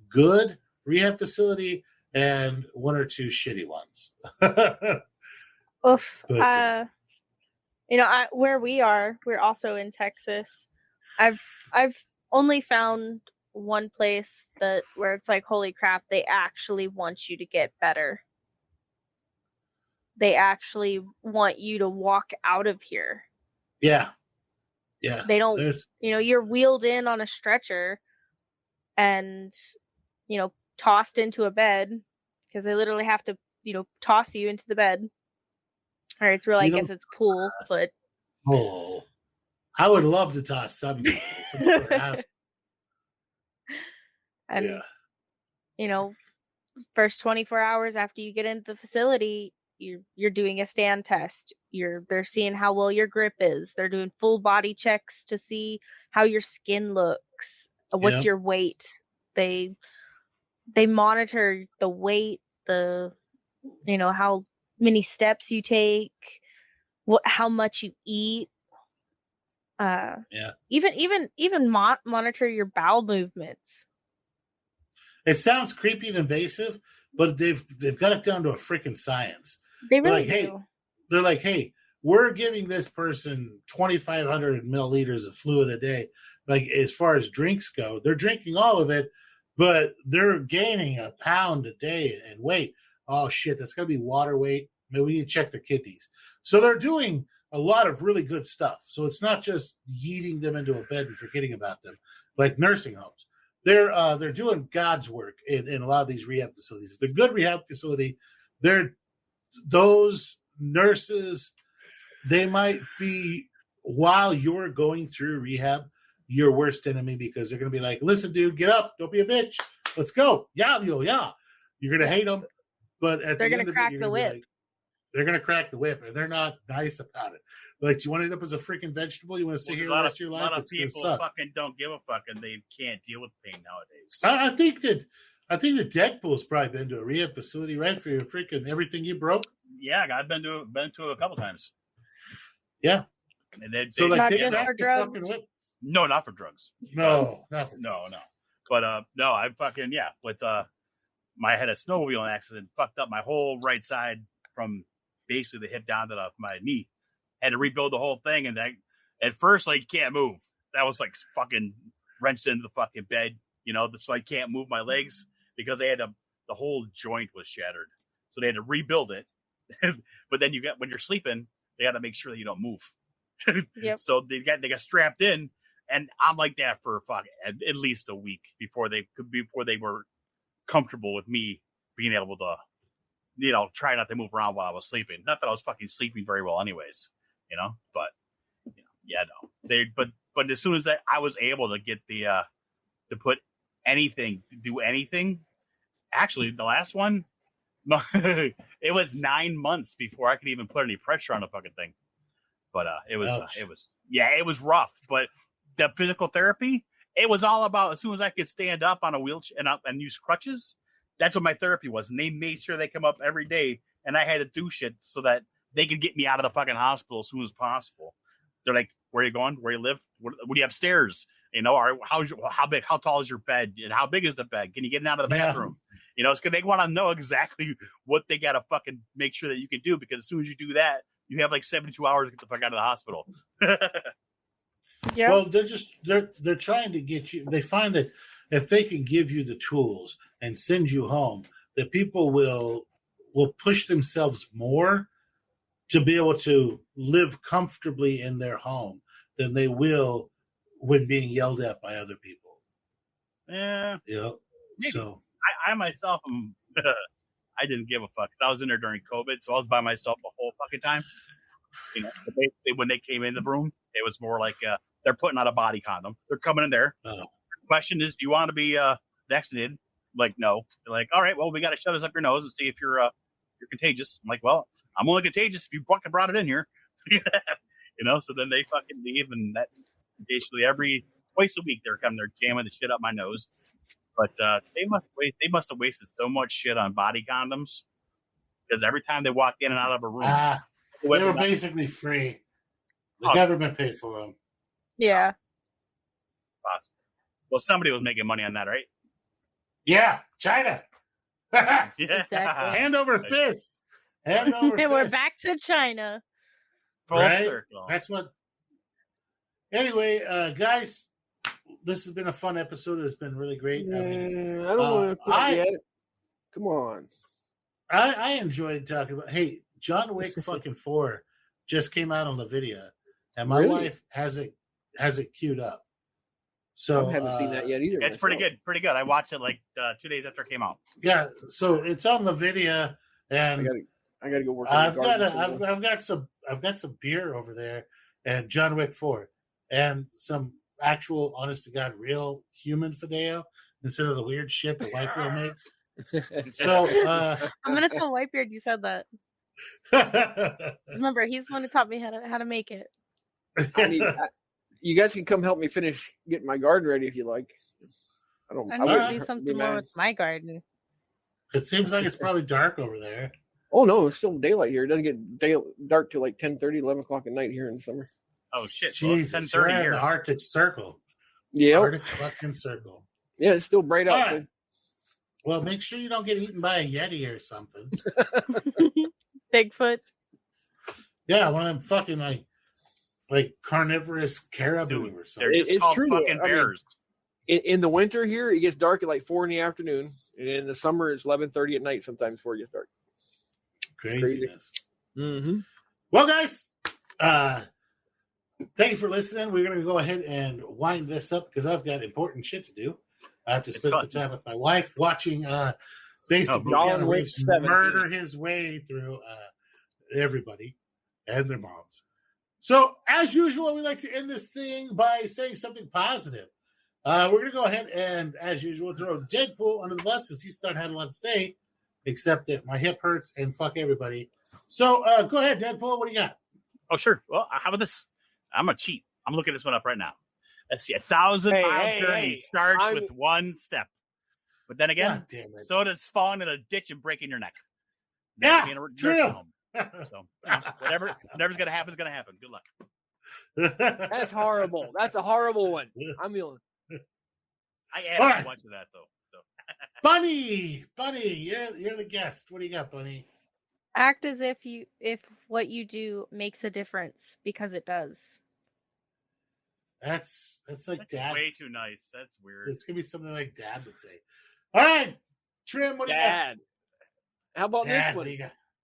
good rehab facility and 1 or 2 shitty ones. Oof. Where we are, we're also in Texas. I've only found one place where it's like, holy crap, they actually want you to get better. They actually want you to walk out of here. Yeah. Yeah. They don't, you're wheeled in on a stretcher and, tossed into a bed because they literally have to, toss you into the bed. All right, it's real, I guess it's pool, but. Oh, I would love to toss some people. Some other ass. And, first 24 hours after you get into the facility, you're doing a stand test. They're seeing how well your grip is. They're doing full body checks to see how your skin looks. What's your weight? They monitor the weight, how many steps you take, how much you eat. Even monitor your bowel movements. It sounds creepy and invasive, but they've got it down to a freaking science. They really do. They're like, hey, we're giving this person 2,500 milliliters of fluid a day. Like, as far as drinks go, they're drinking all of it, but they're gaining a pound a day in weight. Oh, shit, that's going to be water weight. Maybe we need to check their kidneys. So they're doing a lot of really good stuff. So it's not just yeeting them into a bed and forgetting about them, like nursing homes. They're doing God's work in a lot of these rehab facilities. If they're good rehab facility, those nurses, they might be, while you're going through rehab, your worst enemy, because they're going to be like, listen, dude, get up. Don't be a bitch. Let's go. Yeah. You're going to hate them. But they're going to crack the whip. They're going to crack the whip, and they're not nice about it. Like, do you want to end up as a freaking vegetable? You want to sit here the rest of your life? A lot of people fucking don't give a fuck, and they can't deal with pain nowadays. I think that Deadpool's probably been to a rehab facility, right, for your freaking everything you broke. Yeah, I've been to a couple times. Yeah. And they not just for drugs. No, not for drugs. No, not for drugs. No. But no, I fucking with I had a snowmobile accident, fucked up my whole right side from basically the hip down to my knee. Had to rebuild the whole thing, and at first, like, you can't move. That was like fucking wrenched into the fucking bed, so I can't move my legs because the whole joint was shattered, so they had to rebuild it. But then when you're sleeping, they got to make sure that you don't move. Yep. So they got strapped in, and I'm like that for at least a week before they were comfortable with me being able to, try not to move around while I was sleeping. Not that I was fucking sleeping very well anyways, but but as soon as I was able to get to put do anything, actually the last one, it was 9 months before I could even put any pressure on the fucking thing. But it was rough. But the physical therapy, it was all about, as soon as I could stand up on a wheelchair and use crutches, that's what my therapy was. And they made sure they come up every day, and I had to do shit so that they could get me out of the fucking hospital as soon as possible. They're like, where are you going? Where you live? What do you have stairs? How tall is your bed? And how big is the bed? Can you get out of the bathroom? It's because they want to know exactly what they got to fucking make sure that you can do, because as soon as you do that, you have like 72 hours to get the fuck out of the hospital. Yeah. Well, they're trying to get you. They find that if they can give you the tools and send you home, that people will push themselves more to be able to live comfortably in their home than they will when being yelled at by other people. Yeah. Maybe. So I myself am. I didn't give a fuck. I was in there during COVID, so I was by myself the whole fucking time. When they came in the room, it was more like they're putting on a body condom. They're coming in there. The question is, do you want to be vaccinated? Like, no. They're like, all right, well, we got to shut us up your nose and see if you're contagious. I'm like, well, I'm only contagious if you fucking brought it in here. So then they fucking leave, and that basically twice a week they're coming there jamming the shit up my nose. But they must have wasted so much shit on body condoms, because every time they walked in and out of a room, they were basically free. The government paid for them. Yeah. Possible. Well, somebody was making money on that, right? Yeah, China. Yeah. Exactly. Hand over fist. Hand over fist. We're back to China. Full circle. That's what. Anyway, guys, this has been a fun episode. It's been really great. I don't want to quit yet. Come on. I enjoyed talking about. Hey, John Wick fucking 4 just came out on NVIDIA, and my wife has it queued up. So I haven't seen that yet either. It's pretty good. Pretty good. I watched it like 2 days after it came out. Yeah, so it's on NVIDIA, and I gotta go work. I've got some beer over there, and John Wick 4, and some actual, honest to God, real human Fideo instead of the weird shit that White Girl makes. So I'm gonna tell Whitebeard you said that. Remember, he's the one who taught me how to make it. You guys can come help me finish getting my garden ready if you like. I need to do something more with my garden. It seems like it's probably dark over there. Oh no, it's still daylight here. It doesn't get dark till like 10:30, 11 o'clock at night here in the summer. Oh shit! Jesus, 10:30 here. The Arctic Circle. Yeah, Arctic fucking Circle. Yeah, it's still bright out. Right. Well, make sure you don't get eaten by a Yeti or something. Bigfoot. Yeah, one of them fucking like carnivorous caribou or something. It's true. Fucking bears. In the winter here, it gets dark at like 4 in the afternoon, and in the summer, it's 11:30 at night sometimes before it gets dark. Craziness. Mm-hmm. Well, guys, thank you for listening. We're going to go ahead and wind this up because I've got important shit to do. I have to spend some time with my wife watching basically John Wick murder his way through everybody and their moms. So, as usual, we like to end this thing by saying something positive. We're going to go ahead and, as usual, throw Deadpool under the bus as he's starting to have a lot to say, except that my hip hurts and fuck everybody. So, go ahead, Deadpool. What do you got? Oh, sure. Well, how about this? I'm going to cheat. I'm looking this one up right now. Let's see. 1,000-mile journey starts with one step. But then again, so does falling in a ditch and breaking your neck. Yeah, true. So, whatever's going to happen is going to happen. Good luck. That's horrible. That's a horrible one. I'm the only. I added a bunch of that, though. So. Bunny, you're the guest. What do you got, Bunny? Act as if what you do makes a difference, because it does. That's like Dad. Way too nice. That's weird. It's gonna be something like Dad would say. All right, Trim. What do you got? How about this one?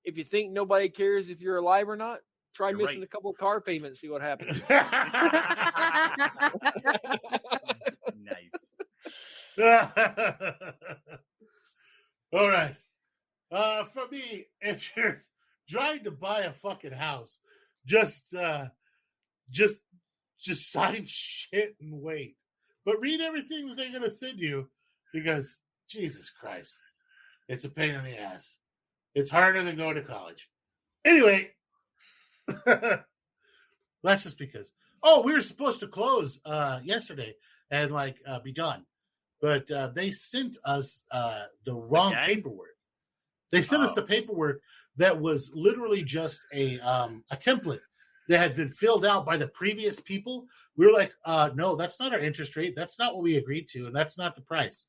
If you think nobody cares if you're alive or not, try missing a couple of car payments. See what happens. Nice. All right. For me, if you're trying to buy a fucking house, just sign shit and wait. But read everything that they're going to send you, because Jesus Christ, it's a pain in the ass. It's harder than going to college. Anyway, that's just because. Oh, we were supposed to close yesterday and be done, but they sent us the wrong paperwork. They sent us the paperwork that was literally just a template that had been filled out by the previous people. We were like, no, that's not our interest rate. That's not what we agreed to, and that's not the price.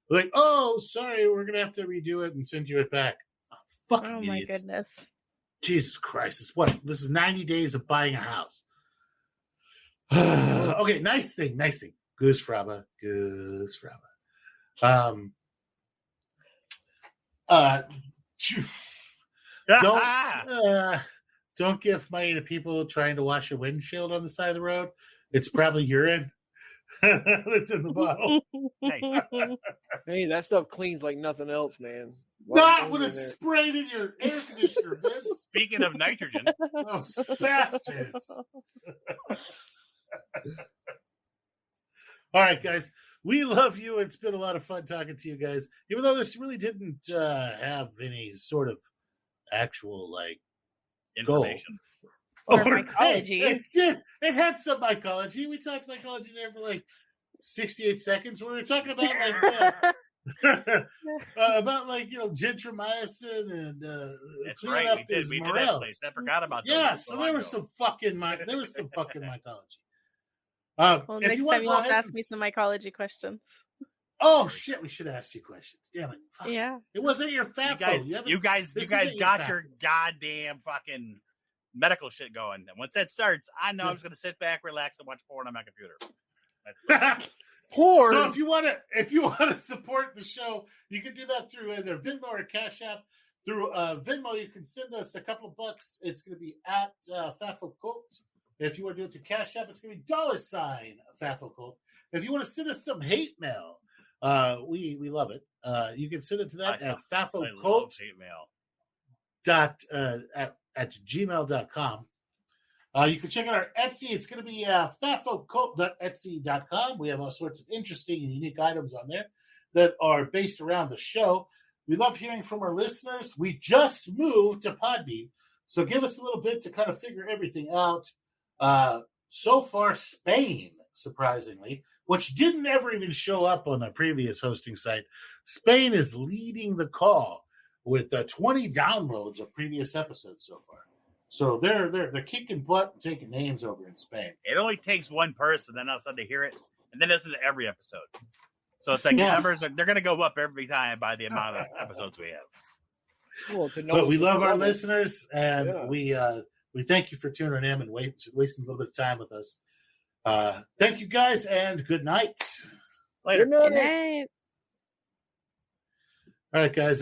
We're like, oh, sorry, we're going to have to redo it and send you it back. Oh, fucking idiots. My goodness. Jesus Christ. This is 90 days of buying a house. Okay, nice thing. Goose Fraba. Don't give money to people trying to wash a windshield on the side of the road. It's probably urine that's in the bottle. Nice. Hey, that stuff cleans like nothing else, man. Not when it's sprayed in your air conditioner, man. Speaking of nitrogen. Those bastards. All right, guys. We love you. It's been a lot of fun talking to you guys. Even though this really didn't have any sort of actual information. Or mycology. It had some mycology. We talked mycology there for 68 seconds. We were talking about about gentromycin and that's right. We did that place. I forgot about that. Yeah, so there was some fucking mycology. Well, next time you'll have to ask me some mycology questions. Oh shit! We should ask you questions. Damn it! Fuck. Yeah. It wasn't your FAFO. You guys got your goddamn fucking medical shit going. And once that starts, I know I'm just gonna sit back, relax, and watch porn on my computer. Porn. So if you want to support the show, you can do that through either Venmo or Cash App. Through Venmo, you can send us a couple of bucks. It's going to be at FAFO Cult. If you want to do it through Cash App, it's going to be $FAFO Cult. If you want to send us some hate mail, we love it. You can send it to that at FAFOCult at gmail.com. You can check out our Etsy. It's going to be FAFOCult.etsy.com. We have all sorts of interesting and unique items on there that are based around the show. We love hearing from our listeners. We just moved to Podbean, so give us a little bit to kind of figure everything out. So far, Spain, surprisingly, which didn't ever even show up on a previous hosting site, Spain is leading the call with 20 downloads of previous episodes so far. So they're kicking butt and taking names over in Spain. It only takes one person, then all of a sudden to hear it, and then listen to every episode. So it's like the numbers they're going to go up every time by the amount of episodes we have. Well, but we love our listeners, and we thank you for tuning in and wasting a little bit of time with us. Thank you guys, and good night. Later. Good night. Good night. All right, guys.